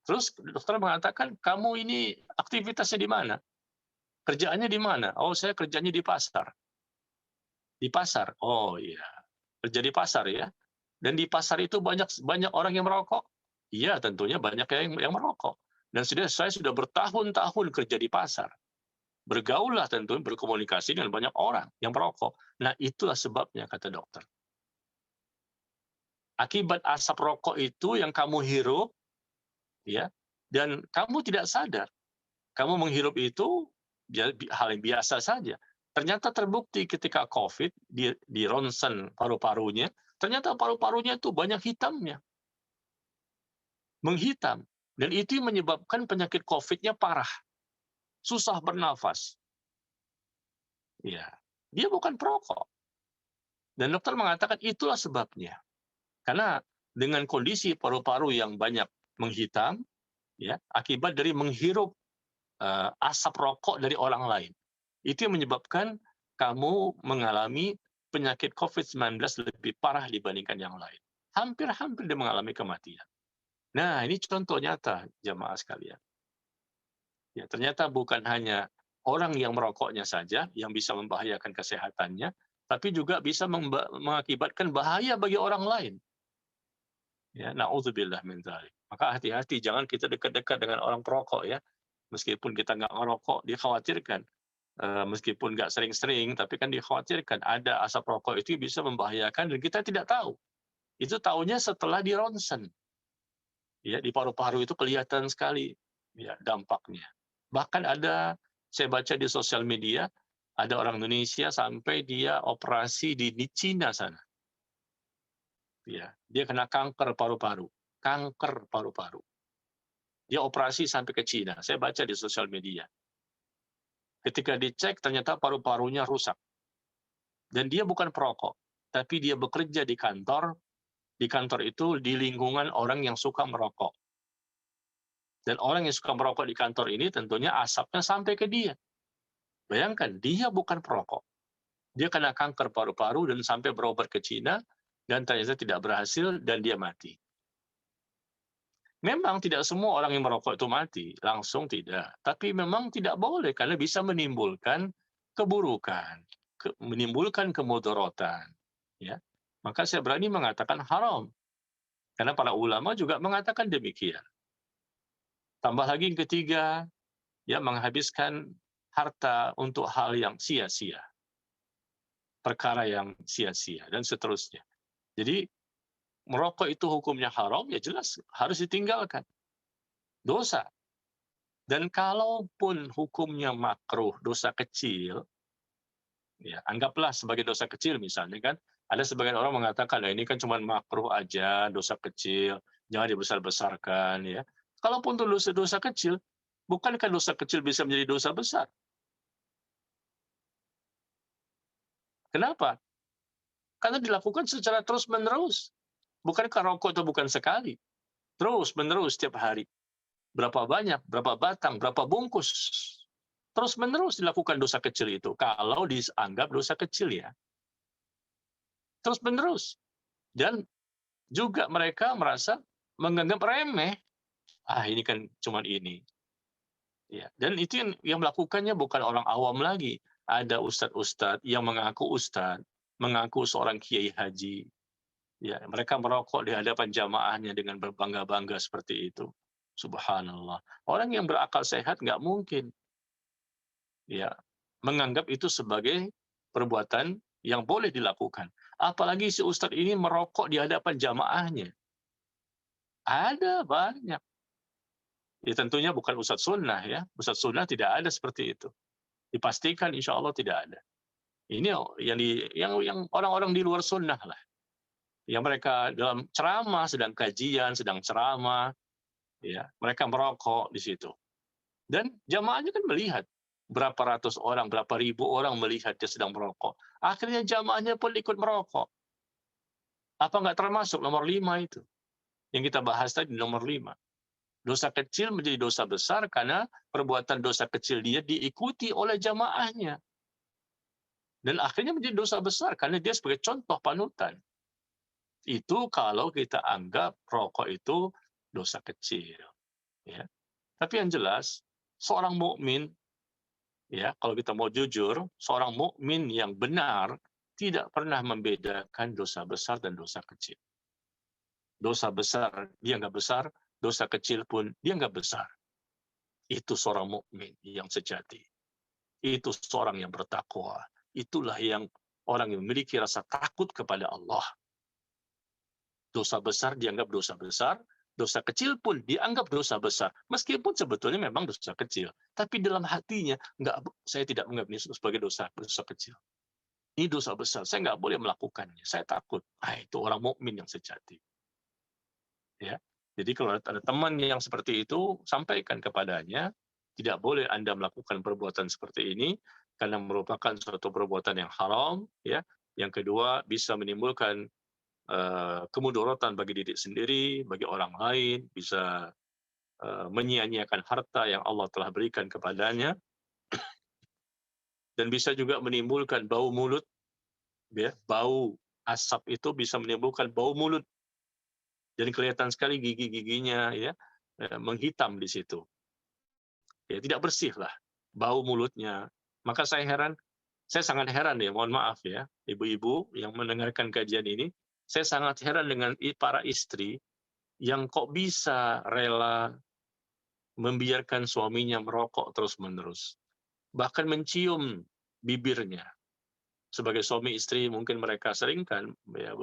Speaker 2: Terus dokter mengatakan, kamu ini aktivitasnya di mana? Kerjaannya di mana? Oh, saya kerjanya di pasar. Di pasar. Oh iya, kerja di pasar ya. Dan di pasar itu banyak orang yang merokok. Iya, tentunya banyak yang merokok. Dan saya sudah bertahun-tahun kerja di pasar. Bergaullah tentunya berkomunikasi dengan banyak orang yang merokok. Nah, itulah sebabnya kata dokter. Akibat asap rokok itu yang kamu hirup, ya, dan kamu tidak sadar. Kamu menghirup itu hal yang biasa saja. Ternyata terbukti ketika COVID di ronsen paru-parunya, ternyata paru-parunya itu banyak hitamnya, menghitam, dan itu menyebabkan penyakit COVID-nya parah, susah bernafas. Ya, dia bukan perokok. Dan dokter mengatakan itulah sebabnya. Karena dengan kondisi paru-paru yang banyak menghitam, ya, akibat dari menghirup asap rokok dari orang lain. Itu yang menyebabkan kamu mengalami penyakit COVID-19 lebih parah dibandingkan yang lain. Hampir-hampir dia mengalami kematian. Nah, ini contoh nyata jamaah sekalian. Ya, ternyata bukan hanya orang yang merokoknya saja yang bisa membahayakan kesehatannya, tapi juga bisa mengakibatkan bahaya bagi orang lain. Ya, na'udzubillah min dzalik. Maka hati-hati, jangan kita dekat-dekat dengan orang perokok ya. Meskipun kita nggak ngerokok, dikhawatirkan. Meskipun nggak sering-sering, tapi kan dikhawatirkan ada asap rokok itu bisa membahayakan dan kita tidak tahu. Itu tahunya setelah di ronsen. Ya, di paru-paru itu kelihatan sekali ya dampaknya. Bahkan ada Saya baca di sosial media, ada orang Indonesia sampai dia operasi di Cina sana. Ya, dia kena kanker paru-paru. Kanker paru-paru. Dia operasi sampai ke Cina. Saya baca di sosial media. Ketika dicek, ternyata paru-parunya rusak. Dan dia bukan perokok, tapi dia bekerja di kantor. Di kantor itu di lingkungan orang yang suka merokok. Dan orang yang suka merokok di kantor ini tentunya asapnya sampai ke dia. Bayangkan, dia bukan perokok. Dia kena kanker paru-paru dan sampai berobat ke Cina, dan ternyata tidak berhasil dan dia mati. Memang tidak semua orang yang merokok itu mati, langsung tidak. Tapi memang tidak boleh karena bisa menimbulkan keburukan, menimbulkan kemudaratan. Ya. Maka saya berani mengatakan haram. Karena para ulama juga mengatakan demikian. Tambah lagi yang ketiga, ya menghabiskan harta untuk hal yang sia-sia. Perkara yang sia-sia dan seterusnya. Jadi merokok itu hukumnya haram, ya jelas harus ditinggalkan. Dosa. Dan kalaupun hukumnya makruh, dosa kecil, ya anggaplah sebagai dosa kecil misalnya kan, ada sebagian orang mengatakan, ini kan cuma makruh aja, dosa kecil, jangan dibesar-besarkan. Ya. Kalaupun itu dosa kecil, bukankah dosa kecil bisa menjadi dosa besar? Kenapa? Karena dilakukan secara terus-menerus. Bukankah rokok itu bukan sekali? Terus-menerus setiap hari. Berapa banyak, berapa batang, berapa bungkus. Terus-menerus dilakukan dosa kecil itu. Kalau dianggap dosa kecil ya. Terus-menerus. Dan juga mereka merasa menganggap remeh. Ini kan cuma ini. Ya. Dan itu yang melakukannya bukan orang awam lagi. Ada ustadz-ustadz yang mengaku ustadz, mengaku seorang kiai haji. Ya, mereka merokok di hadapan jamaahnya dengan berbangga-bangga seperti itu. Subhanallah. Orang yang berakal sehat nggak mungkin ya menganggap itu sebagai perbuatan yang boleh dilakukan. Apalagi si ustadz ini merokok di hadapan jamaahnya. Ada banyak. Ya tentunya bukan ustadz sunnah ya. Ustadz sunnah tidak ada seperti itu. Dipastikan insya Allah tidak ada. Ini yang orang-orang di luar sunnah lah. Yang mereka dalam ceramah, sedang kajian, sedang ceramah, ya mereka merokok di situ. Dan jamaahnya kan melihat berapa ratus orang, berapa ribu orang melihat dia sedang merokok. Akhirnya jamaahnya pun ikut merokok. Apa nggak termasuk nomor 5 itu? Yang kita bahas tadi nomor 5. Dosa kecil menjadi dosa besar karena perbuatan dosa kecil dia diikuti oleh jamaahnya. Dan akhirnya menjadi dosa besar karena dia sebagai contoh panutan. Itu kalau kita anggap rokok itu dosa kecil. Ya. Tapi yang jelas, seorang mukmin, ya kalau kita mau jujur, seorang mukmin yang benar tidak pernah membedakan dosa besar dan dosa kecil. Dosa besar dia nggak besar, dosa kecil pun dia nggak besar. Itu seorang mukmin yang sejati. Itu seorang yang bertakwa. Itulah yang orang yang memiliki rasa takut kepada Allah. Dosa besar dianggap dosa besar, dosa kecil pun dianggap dosa besar. Meskipun sebetulnya memang dosa kecil. Tapi dalam hatinya, saya tidak menganggap ini sebagai dosa kecil. Ini dosa besar, saya nggak boleh melakukannya. Saya takut. Itu orang mukmin yang sejati. Ya. Jadi kalau ada teman yang seperti itu, sampaikan kepadanya, tidak boleh Anda melakukan perbuatan seperti ini, karena merupakan suatu perbuatan yang haram. Ya. Yang kedua, bisa menimbulkan kemudaratan bagi diri sendiri, bagi orang lain, bisa menyia-nyiakan harta yang Allah telah berikan kepadanya, dan bisa juga menimbulkan bau mulut, ya, bau asap itu bisa menimbulkan bau mulut, dan kelihatan sekali gigi-giginya ya menghitam di situ, ya tidak bersih lah bau mulutnya. Maka saya sangat heran ya, mohon maaf ya, ibu-ibu yang mendengarkan kajian ini. Saya sangat heran dengan para istri yang kok bisa rela membiarkan suaminya merokok terus-menerus. Bahkan mencium bibirnya. Sebagai suami istri mungkin mereka sering kan ya,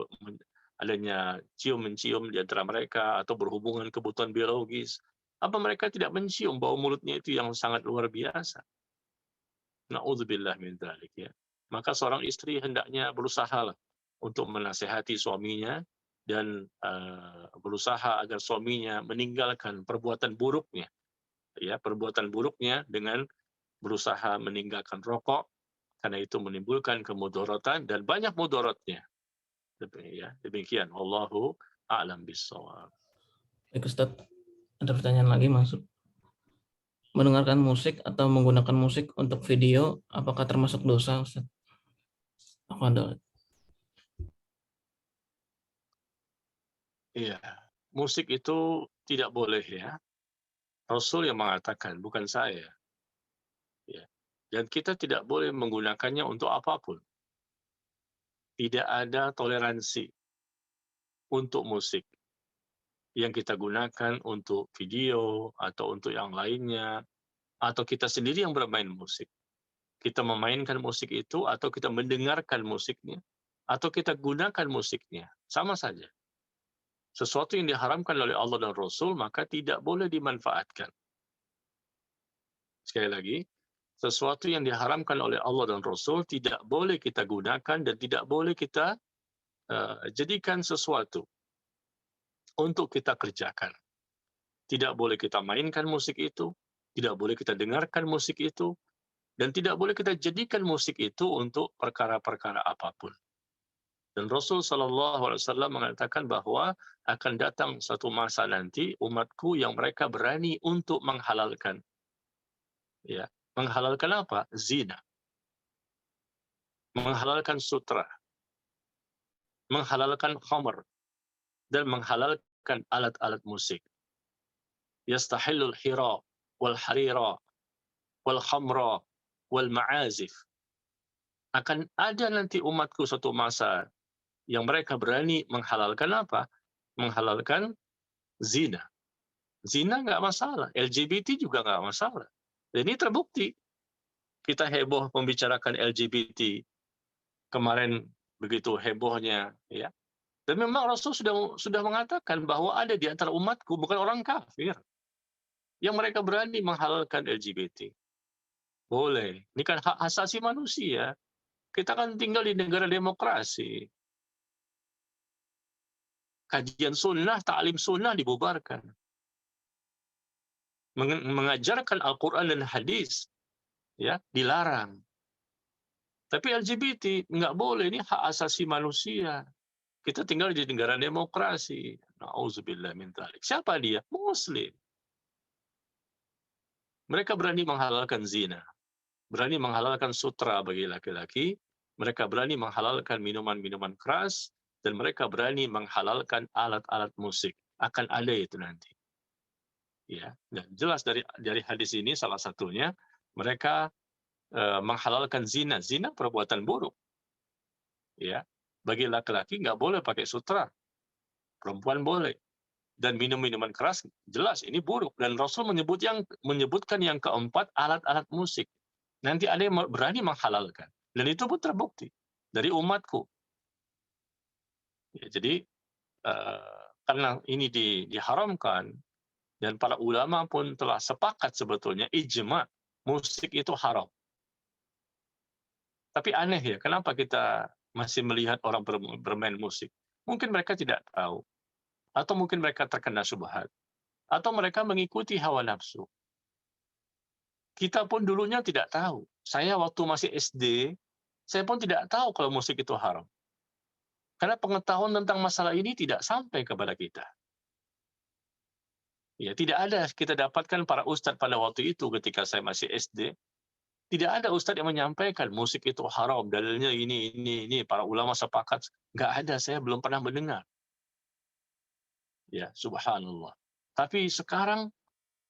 Speaker 2: adanya cium-mencium di antara mereka atau berhubungan kebutuhan biologis. Apa mereka tidak mencium bau mulutnya itu yang sangat luar biasa? Na'udzubillah min dzalik ya. Maka seorang istri hendaknya berusahalah untuk menasehati suaminya dan berusaha agar suaminya meninggalkan perbuatan buruknya, ya, perbuatan buruknya dengan berusaha meninggalkan rokok karena itu menimbulkan kemudaratan dan banyak mudaratnya. Ya, demikian. Wallahu a'lam bishawab.
Speaker 1: Baik Ustaz, ada pertanyaan lagi masuk. Mendengarkan musik atau menggunakan musik untuk video, apakah termasuk dosa, Ustaz? Apa ada?
Speaker 2: Iya, musik itu tidak boleh ya. Rasul yang mengatakan, bukan saya. Ya. Dan kita tidak boleh menggunakannya untuk apapun. Tidak ada toleransi untuk musik yang kita gunakan untuk video atau untuk yang lainnya, atau kita sendiri yang bermain musik. Kita memainkan musik itu atau kita mendengarkan musiknya atau kita gunakan musiknya, sama saja. Sesuatu yang diharamkan oleh Allah dan Rasul maka tidak boleh dimanfaatkan. Sekali lagi, sesuatu yang diharamkan oleh Allah dan Rasul tidak boleh kita gunakan dan tidak boleh kita jadikan sesuatu untuk kita kerjakan. Tidak boleh kita mainkan musik itu, tidak boleh kita dengarkan musik itu, dan tidak boleh kita jadikan musik itu untuk perkara-perkara apapun. Dan Rasul SAW mengatakan bahwa akan datang satu masa nanti umatku yang mereka berani untuk menghalalkan. Ya, menghalalkan apa? Zina. Menghalalkan sutra. Menghalalkan khamr. Dan menghalalkan alat-alat musik. Yastahillul hira wal harira wal khamra wal ma'azif. Akan ada nanti umatku satu masa yang mereka berani menghalalkan apa? Menghalalkan zina. Zina nggak masalah, LGBT juga nggak masalah. Dan ini terbukti. Kita heboh membicarakan LGBT kemarin begitu hebohnya, ya. Dan memang Rasul sudah mengatakan bahwa ada di antara umatku bukan orang kafir yang mereka berani menghalalkan LGBT. Boleh. Ini kan hak asasi manusia. Kita kan tinggal di negara demokrasi. Kajian sunnah, ta'lim sunnah dibubarkan. Mengajarkan Al-Quran dan hadis, ya, dilarang. Tapi LGBT nggak boleh, ini hak asasi manusia. Kita tinggal di negara demokrasi. Na'udzubillah min dzalik. Siapa dia? Muslim. Mereka berani menghalalkan zina, berani menghalalkan sutra bagi laki-laki, mereka berani menghalalkan minuman-minuman keras, dan mereka berani menghalalkan alat-alat musik. Akan ada itu nanti. Ya, dan jelas dari hadis ini salah satunya mereka menghalalkan zina. Zina perbuatan buruk. Ya, bagi laki-laki nggak boleh pakai sutra, perempuan boleh. Dan minum minuman keras jelas ini buruk. Dan Rasul menyebutkan yang keempat alat-alat musik. Nanti ada yang berani menghalalkan. Dan itu pun terbukti dari umatku. Ya, jadi karena ini diharamkan, dan para ulama pun telah sepakat sebetulnya, ijma, musik itu haram. Tapi aneh ya, kenapa kita masih melihat orang bermain musik? Mungkin mereka tidak tahu. Atau mungkin mereka terkena syubhat. Atau mereka mengikuti hawa nafsu. Kita pun dulunya tidak tahu. Saya waktu masih SD, saya pun tidak tahu kalau musik itu haram. Karena pengetahuan tentang masalah ini tidak sampai kepada kita. Ya, tidak ada kita dapatkan para ustadz pada waktu itu ketika saya masih SD. Tidak ada ustadz yang menyampaikan musik itu haram, dalilnya ini, para ulama sepakat. Nggak ada, saya belum pernah mendengar. Ya, subhanallah. Tapi sekarang,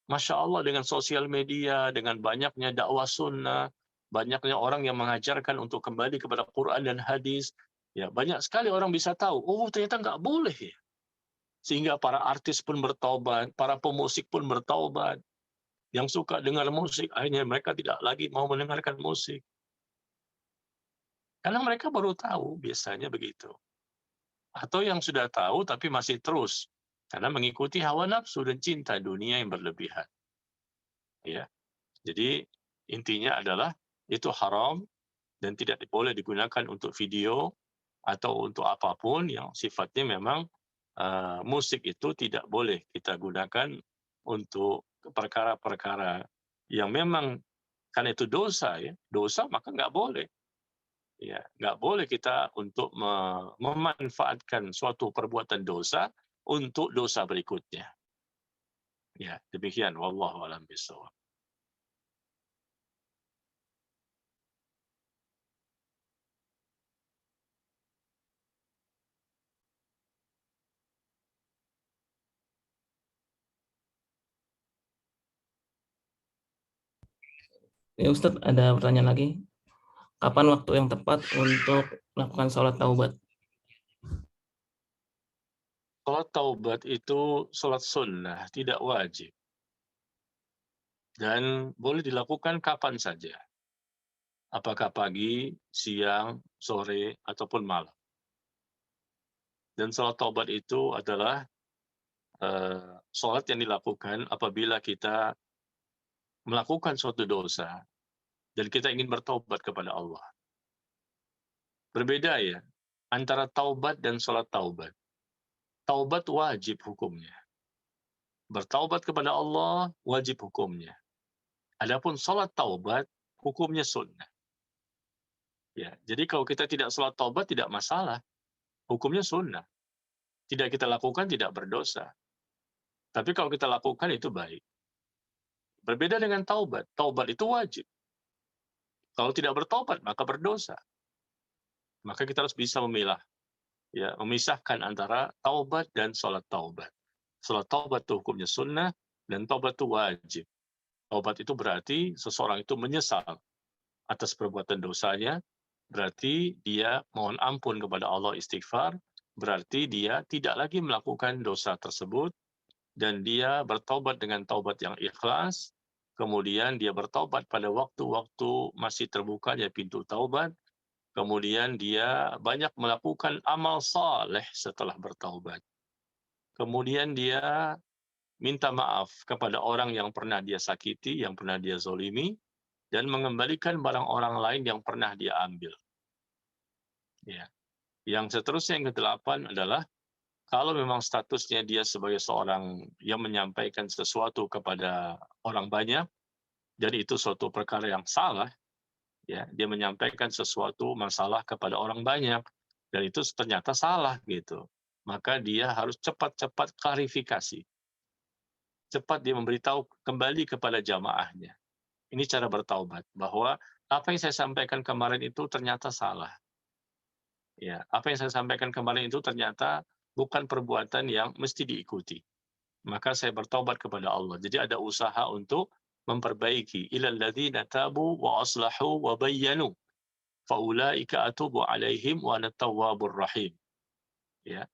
Speaker 2: Masya Allah, dengan sosial media, dengan banyaknya dakwah sunnah, banyaknya orang yang mengajarkan untuk kembali kepada Quran dan hadis, ya banyak sekali orang bisa tahu, oh ternyata nggak boleh ya. Sehingga para artis pun bertaubat, para pemusik pun bertaubat. Yang suka dengar musik, akhirnya mereka tidak lagi mau mendengarkan musik. Karena mereka baru tahu, biasanya begitu. Atau yang sudah tahu tapi masih terus. Karena mengikuti hawa nafsu dan cinta dunia yang berlebihan. Ya. Jadi intinya adalah itu haram dan tidak boleh digunakan untuk video atau untuk apapun yang sifatnya memang musik itu tidak boleh kita gunakan untuk perkara-perkara yang memang karena itu dosa ya, dosa maka nggak boleh. Ya, nggak boleh kita untuk memanfaatkan suatu perbuatan dosa untuk dosa berikutnya. Ya, demikian wallahu a'lam bishawab.
Speaker 1: Ya Ustadz, ada pertanyaan lagi. Kapan waktu yang tepat untuk melakukan sholat taubat?
Speaker 2: Sholat taubat itu sholat sunnah, tidak wajib. Dan boleh dilakukan kapan saja. Apakah pagi, siang, sore, ataupun malam. Dan sholat taubat itu adalah sholat yang dilakukan apabila kita melakukan suatu dosa dan kita ingin bertaubat kepada Allah. Berbeda ya, antara taubat dan sholat taubat. Taubat wajib hukumnya. Bertaubat kepada Allah wajib hukumnya. Adapun sholat taubat, hukumnya sunnah. Ya, jadi kalau kita tidak sholat taubat tidak masalah. Hukumnya sunnah. Tidak kita lakukan tidak berdosa. Tapi kalau kita lakukan itu baik. Berbeda dengan taubat. Taubat itu wajib. Kalau tidak bertaubat maka berdosa. Maka kita harus bisa memilah, ya, memisahkan antara taubat dan sholat taubat. Sholat taubat itu hukumnya sunnah dan taubat itu wajib. Taubat itu berarti seseorang itu menyesal atas perbuatan dosanya, berarti dia mohon ampun kepada Allah, istighfar, berarti dia tidak lagi melakukan dosa tersebut dan dia bertaubat dengan taubat yang ikhlas. Kemudian dia bertaubat pada waktu-waktu masih terbukanya pintu taubat. Kemudian dia banyak melakukan amal saleh setelah bertaubat. Kemudian dia minta maaf kepada orang yang pernah dia sakiti, yang pernah dia zolimi, dan mengembalikan barang orang lain yang pernah dia ambil. Ya. Yang seterusnya yang kedelapan adalah kalau memang statusnya dia sebagai seorang yang menyampaikan sesuatu kepada orang banyak, dan itu suatu perkara yang salah, ya, dia menyampaikan sesuatu masalah kepada orang banyak, dan itu ternyata salah gitu. Maka dia harus cepat-cepat klarifikasi. Cepat dia memberitahu kembali kepada jamaahnya. Ini cara bertaubat, bahwa apa yang saya sampaikan kemarin itu ternyata salah. Ya, apa yang saya sampaikan kemarin itu ternyata bukan perbuatan yang mesti diikuti. Maka saya bertaubat kepada Allah. Jadi ada usaha untuk memperbaiki. Ilal ladzina tabu wa aslahu wa bayyanu faulaika atubu alaihim wa ana tawwabur rahim. Ya.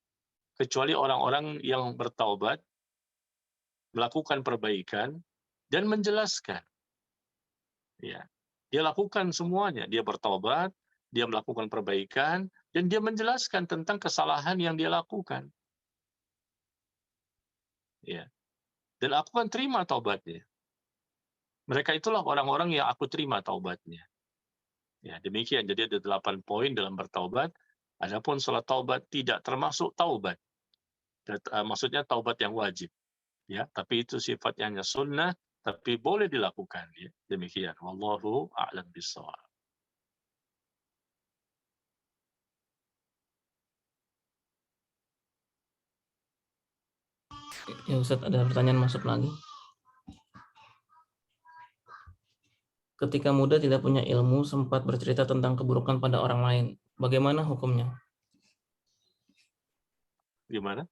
Speaker 2: Kecuali orang-orang yang bertaubat, melakukan perbaikan dan menjelaskan. Ya. Dia lakukan semuanya. Dia bertaubat, dia melakukan perbaikan, dan dia menjelaskan tentang kesalahan yang dia lakukan. Ya. Dan aku kan terima taubatnya. Mereka itulah orang-orang yang aku terima taubatnya. Ya, demikian. Jadi ada 8 poin dalam bertaubat. Adapun sholat taubat tidak termasuk taubat. Maksudnya taubat yang wajib. Ya, tapi itu sifatnya hanya sunnah, tapi boleh dilakukan. Ya. Demikian. Wallahu a'lam bishawab.
Speaker 1: Ya Ustadz, ada pertanyaan masuk lagi. Ketika muda tidak punya ilmu, sempat bercerita tentang keburukan pada orang lain. Bagaimana hukumnya?
Speaker 2: Gimana?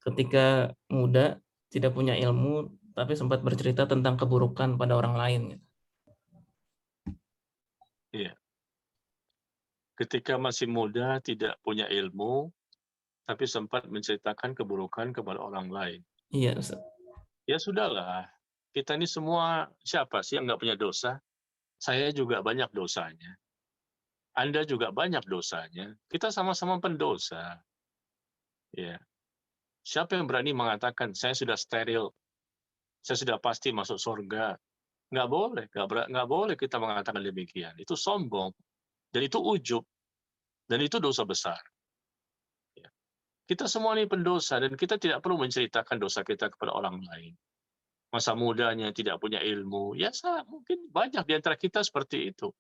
Speaker 1: Ketika muda tidak punya ilmu, tapi sempat bercerita tentang keburukan pada orang lain.
Speaker 2: Iya. Ketika masih muda tidak punya ilmu, tapi sempat menceritakan keburukan kepada orang lain.
Speaker 1: Iya Ustaz.
Speaker 2: Ya sudahlah. Kita ini semua siapa sih yang nggak punya dosa? Saya juga banyak dosanya. Anda juga banyak dosanya. Kita sama-sama pendosa. Ya. Siapa yang berani mengatakan saya sudah steril, saya sudah pasti masuk surga, Nggak boleh kita mengatakan demikian. Itu sombong, dan itu ujub, dan itu dosa besar. Ya. Kita semua ini pendosa, dan kita tidak perlu menceritakan dosa kita kepada orang lain. Masa mudanya tidak punya ilmu, ya mungkin banyak di antara kita seperti itu.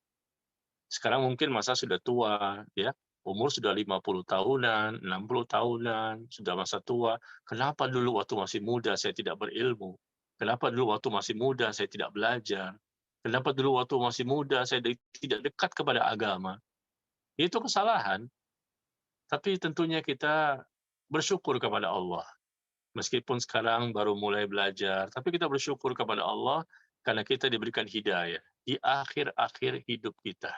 Speaker 2: Sekarang mungkin masa sudah tua, ya, umur sudah 50 tahunan, 60 tahunan, sudah masa tua. Kenapa dulu waktu masih muda saya tidak berilmu? Kenapa dulu waktu masih muda saya tidak belajar? Kenapa dulu waktu masih muda saya tidak dekat kepada agama? Itu kesalahan, tapi tentunya kita bersyukur kepada Allah. Meskipun sekarang baru mulai belajar, tapi kita bersyukur kepada Allah karena kita diberikan hidayah di akhir-akhir hidup kita.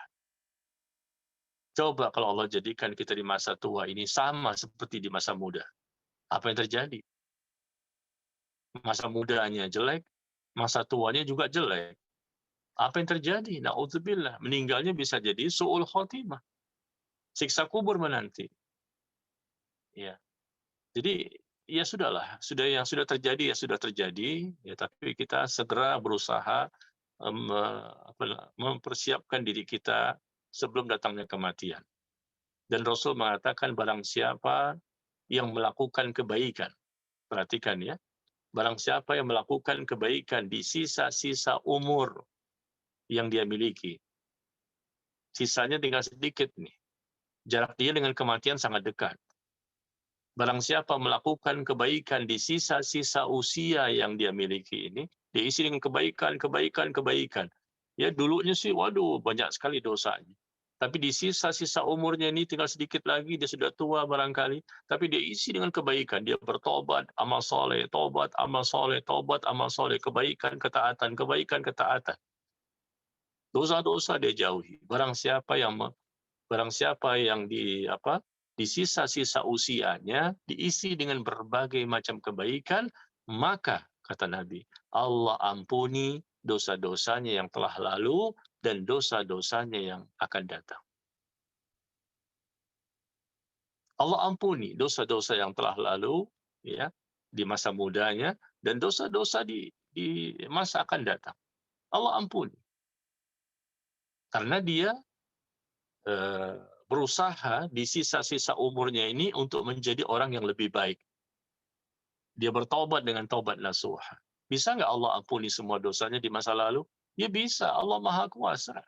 Speaker 2: Coba kalau Allah jadikan kita di masa tua ini sama seperti di masa muda. Apa yang terjadi? Masa mudanya jelek, masa tuanya juga jelek. Apa yang terjadi? Na'udzubillah. Meninggalnya bisa jadi su'ul khotimah. Siksa kubur menanti. Ya. Jadi ya sudahlah, yang sudah terjadi ya sudah terjadi, ya tapi kita segera berusaha mempersiapkan diri kita sebelum datangnya kematian. Dan Rasul mengatakan barang siapa yang melakukan kebaikan, perhatikan ya, barang siapa yang melakukan kebaikan di sisa-sisa umur yang dia miliki, sisanya tinggal sedikit nih, jarak dia dengan kematian sangat dekat. Barang siapa melakukan kebaikan di sisa-sisa usia yang dia miliki ini, diisi dengan kebaikan, kebaikan, kebaikan. Ya dulunya sih, waduh banyak sekali dosanya. Tapi di sisa-sisa umurnya ini tinggal sedikit lagi, dia sudah tua barangkali, tapi dia isi dengan kebaikan. Dia bertobat, amal soleh, tobat, amal soleh, tobat, amal soleh, kebaikan, ketaatan, kebaikan, ketaatan. Dosa-dosa dia jauhi. Barang siapa yang di sisa-sisa usianya diisi dengan berbagai macam kebaikan, maka kata Nabi, Allah ampuni dosa-dosanya yang telah lalu dan dosa-dosanya yang akan datang. Allah ampuni dosa-dosa yang telah lalu, ya, di masa mudanya, dan dosa-dosa di masa akan datang. Allah ampuni. Karena dia berusaha di sisa-sisa umurnya ini untuk menjadi orang yang lebih baik. Dia bertobat dengan taubat nasuha. Bisa nggak Allah ampuni semua dosanya di masa lalu? Ya bisa, Allah Maha Kuasa.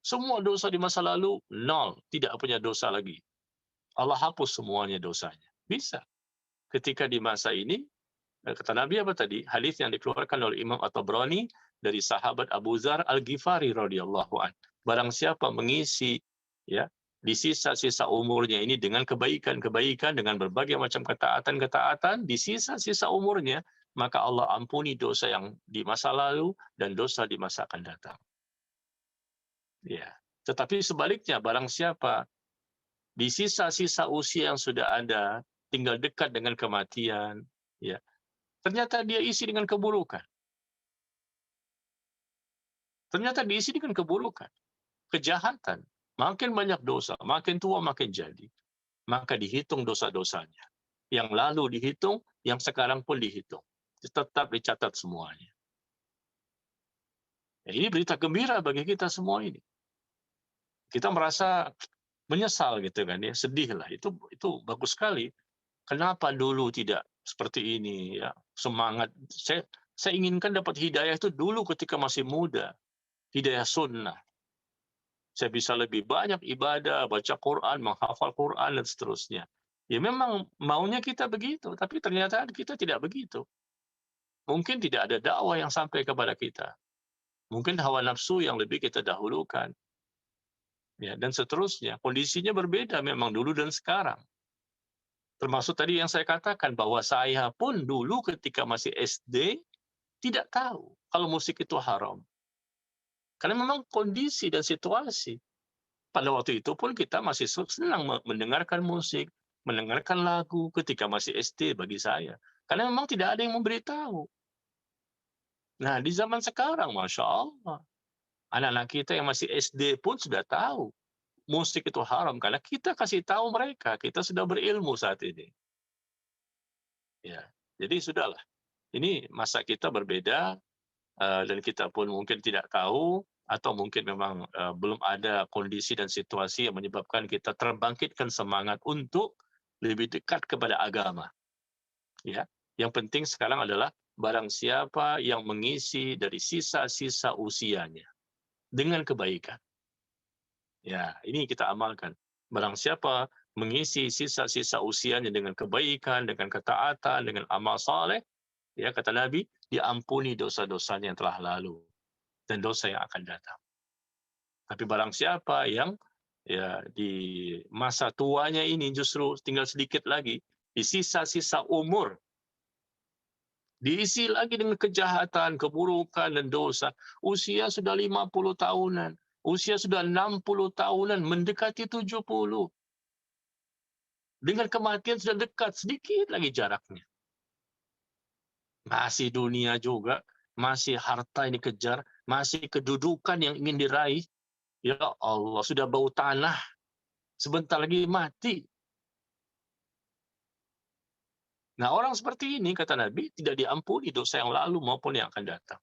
Speaker 2: Semua dosa di masa lalu, nol, tidak punya dosa lagi. Allah hapus semuanya dosanya. Bisa. Ketika di masa ini, kata Nabi apa tadi? Hadis yang dikeluarkan oleh Imam At-Tabrani dari sahabat Abu Dzar Al-Ghifari radhiyallahu an. Barang siapa mengisi ya di sisa-sisa umurnya ini dengan kebaikan-kebaikan, dengan berbagai macam ketaatan-ketaatan di sisa-sisa umurnya, maka Allah ampuni dosa yang di masa lalu dan dosa di masa akan datang. Ya. Tetapi sebaliknya, barang siapa di sisa-sisa usia yang sudah ada tinggal dekat dengan kematian, ya, ternyata dia isi dengan keburukan. Ternyata diisi dengan keburukan, kejahatan. Makin banyak dosa, makin tua makin jadi. Maka dihitung dosa-dosanya. Yang lalu dihitung, yang sekarang pun dihitung. Tetap dicatat semuanya. Ya, ini berita gembira bagi kita semua ini. Kita merasa menyesal gitu kan ya, sedih lah. Itu bagus sekali. Kenapa dulu tidak seperti ini ya? Semangat. Saya inginkan dapat hidayah itu dulu ketika masih muda. Hidayah sunnah. Saya bisa lebih banyak ibadah, baca Quran, menghafal Quran, dan seterusnya. Ya memang maunya kita begitu, tapi ternyata kita tidak begitu. Mungkin tidak ada dakwah yang sampai kepada kita. Mungkin hawa nafsu yang lebih kita dahulukan. Ya, dan seterusnya. Kondisinya berbeda memang dulu dan sekarang. Termasuk tadi yang saya katakan, bahwa saya pun dulu ketika masih SD, tidak tahu kalau musik itu haram. Karena memang kondisi dan situasi. Pada waktu itu pun kita masih senang mendengarkan musik, mendengarkan lagu ketika masih SD bagi saya. Karena memang tidak ada yang memberitahu. Nah, di zaman sekarang, Masya Allah, anak-anak kita yang masih SD pun sudah tahu musik itu haram. Karena kita kasih tahu mereka, kita sudah berilmu saat ini. Ya, jadi sudahlah. Ini masa kita berbeda, dan kita pun mungkin tidak tahu, atau mungkin memang belum ada kondisi dan situasi yang menyebabkan kita terbangkitkan semangat untuk lebih dekat kepada agama. Ya, yang penting sekarang adalah barang siapa yang mengisi dari sisa-sisa usianya dengan kebaikan. Ya, ini kita amalkan. Barang siapa mengisi sisa-sisa usianya dengan kebaikan, dengan ketaatan, dengan amal saleh, ya kata Nabi, diampuni dosa-dosanya yang telah lalu dan dosa yang akan datang. Tapi barang siapa yang ya di masa tuanya ini justru tinggal sedikit lagi, di sisa-sisa umur diisi lagi dengan kejahatan, keburukan, dan dosa. Usia sudah 50 tahunan, usia sudah 60 tahunan, mendekati 70. Dengan kematian sudah dekat, sedikit lagi jaraknya. Masih dunia juga, masih harta yang dikejar, masih kedudukan yang ingin diraih. Ya Allah, sudah bau tanah, sebentar lagi mati. Nah, orang seperti ini, kata Nabi, tidak diampuni dosa yang lalu maupun yang akan datang.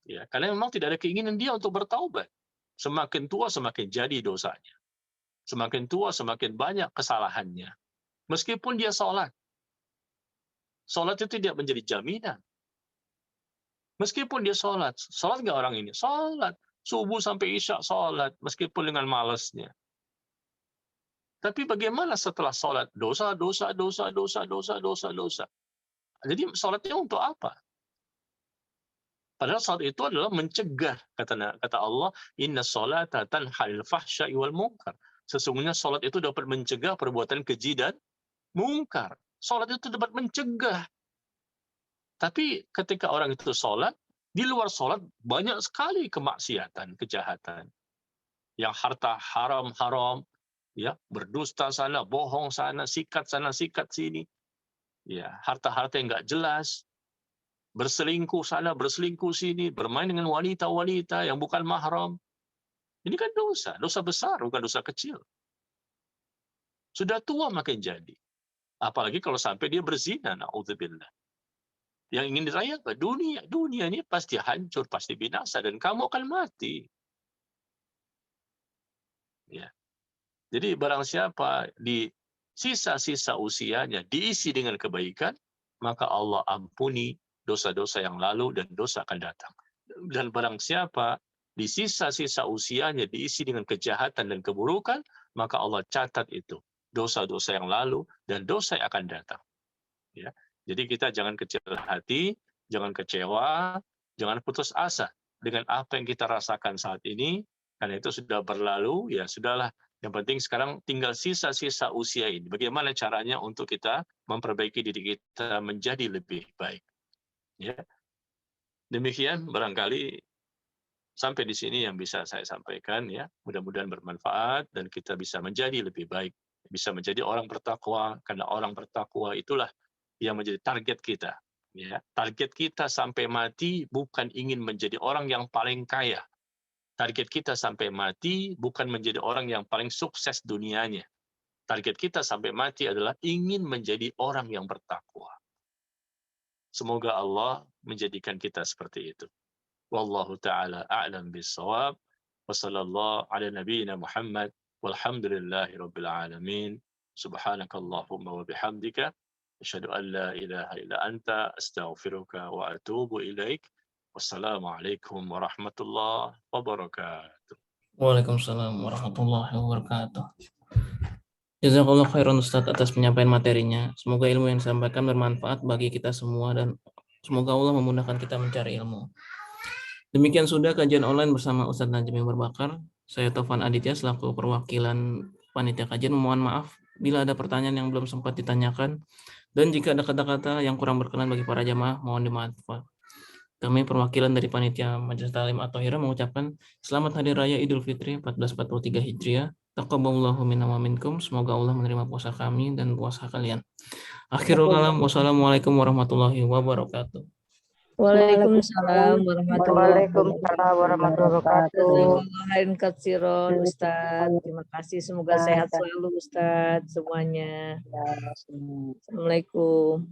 Speaker 2: Ya, karena memang tidak ada keinginan dia untuk bertaubat. Semakin tua, semakin jadi dosanya. Semakin tua, semakin banyak kesalahannya. Meskipun dia sholat. Sholat itu tidak menjadi jaminan. Meskipun dia sholat. Sholat nggak orang ini? Sholat. Subuh sampai isya sholat. Meskipun dengan malasnya. Tapi bagaimana setelah sholat? Dosa, dosa, dosa, dosa, dosa, dosa, dosa. Jadi sholatnya untuk apa? Padahal sholat itu adalah mencegah, kata Allah, inna sholata tanhal fahsya'i wal munkar. Sesungguhnya sholat itu dapat mencegah perbuatan keji dan mungkar. Sholat itu dapat mencegah. Tapi ketika orang itu sholat, di luar sholat banyak sekali kemaksiatan, kejahatan. Yang harta haram, ya, berdusta sana, bohong sana, sikat sini, ya, harta-harta yang nggak jelas, berselingkuh sana, berselingkuh sini, bermain dengan wanita-wanita yang bukan mahram. Ini kan dosa besar, bukan dosa kecil. Sudah tua makin jadi. Apalagi kalau sampai dia berzina, na'udzubillah. Yang ingin diraih apa? Dunia ini pasti hancur, pasti binasa, dan kamu akan mati. Ya. Jadi barang siapa di sisa-sisa usianya diisi dengan kebaikan, maka Allah ampuni dosa-dosa yang lalu dan dosa akan datang. Dan barang siapa di sisa-sisa usianya diisi dengan kejahatan dan keburukan, maka Allah catat itu dosa-dosa yang lalu dan dosa yang akan datang. Ya. Jadi kita jangan kecil hati, jangan kecewa, jangan putus asa dengan apa yang kita rasakan saat ini, karena itu sudah berlalu, ya sudahlah. Yang penting sekarang tinggal sisa-sisa usia ini. Bagaimana caranya untuk kita memperbaiki diri kita menjadi lebih baik. Ya. Demikian barangkali sampai di sini yang bisa saya sampaikan, ya. Mudah-mudahan bermanfaat dan kita bisa menjadi lebih baik, bisa menjadi orang bertakwa, karena orang bertakwa itulah yang menjadi target kita. Ya. Target kita sampai mati bukan ingin menjadi orang yang paling kaya. Target kita sampai mati bukan menjadi orang yang paling sukses dunianya. Target kita sampai mati adalah ingin menjadi orang yang bertakwa. Semoga Allah menjadikan kita seperti itu. Wallahu ta'ala a'lam bis-shawab. Wa sallallahu ala nabiyyina Muhammad walhamdulillahi rabbil alamin. Subhanakallahumma wa bihamdika asyhadu an la ilaha illa anta astaghfiruka wa atubu ilaik. Wassalamualaikum warahmatullahi wabarakatuh.
Speaker 1: Waalaikumsalam warahmatullahi wabarakatuh. Jazakallah khairan Ustaz atas penyampaian materinya. Semoga ilmu yang disampaikan bermanfaat bagi kita semua dan semoga Allah memudahkan kita mencari ilmu. Demikian sudah kajian online bersama Ustaz Najmi Berbakar. Saya Taufan Aditya selaku perwakilan panitia kajian. Mohon maaf bila ada pertanyaan yang belum sempat ditanyakan dan jika ada kata-kata yang kurang berkenan bagi para jamaah, mohon dimaafkan. Kami perwakilan dari Panitia Majelis Ta'lim At-Thahirah mengucapkan Selamat Hari Raya Idul Fitri 1443 Hijriah. Taqabbalallahu minna wa minkum. Semoga Allah menerima puasa kami dan puasa kalian. Akhirul kalam. Wassalamualaikum warahmatullahi wabarakatuh.
Speaker 3: Waalaikumsalam warahmatullahi
Speaker 4: wabarakatuh.
Speaker 3: Jazakallah khairan katsiran Ustaz. Terima kasih, semoga sehat selalu Ustaz semuanya. Assalamualaikum.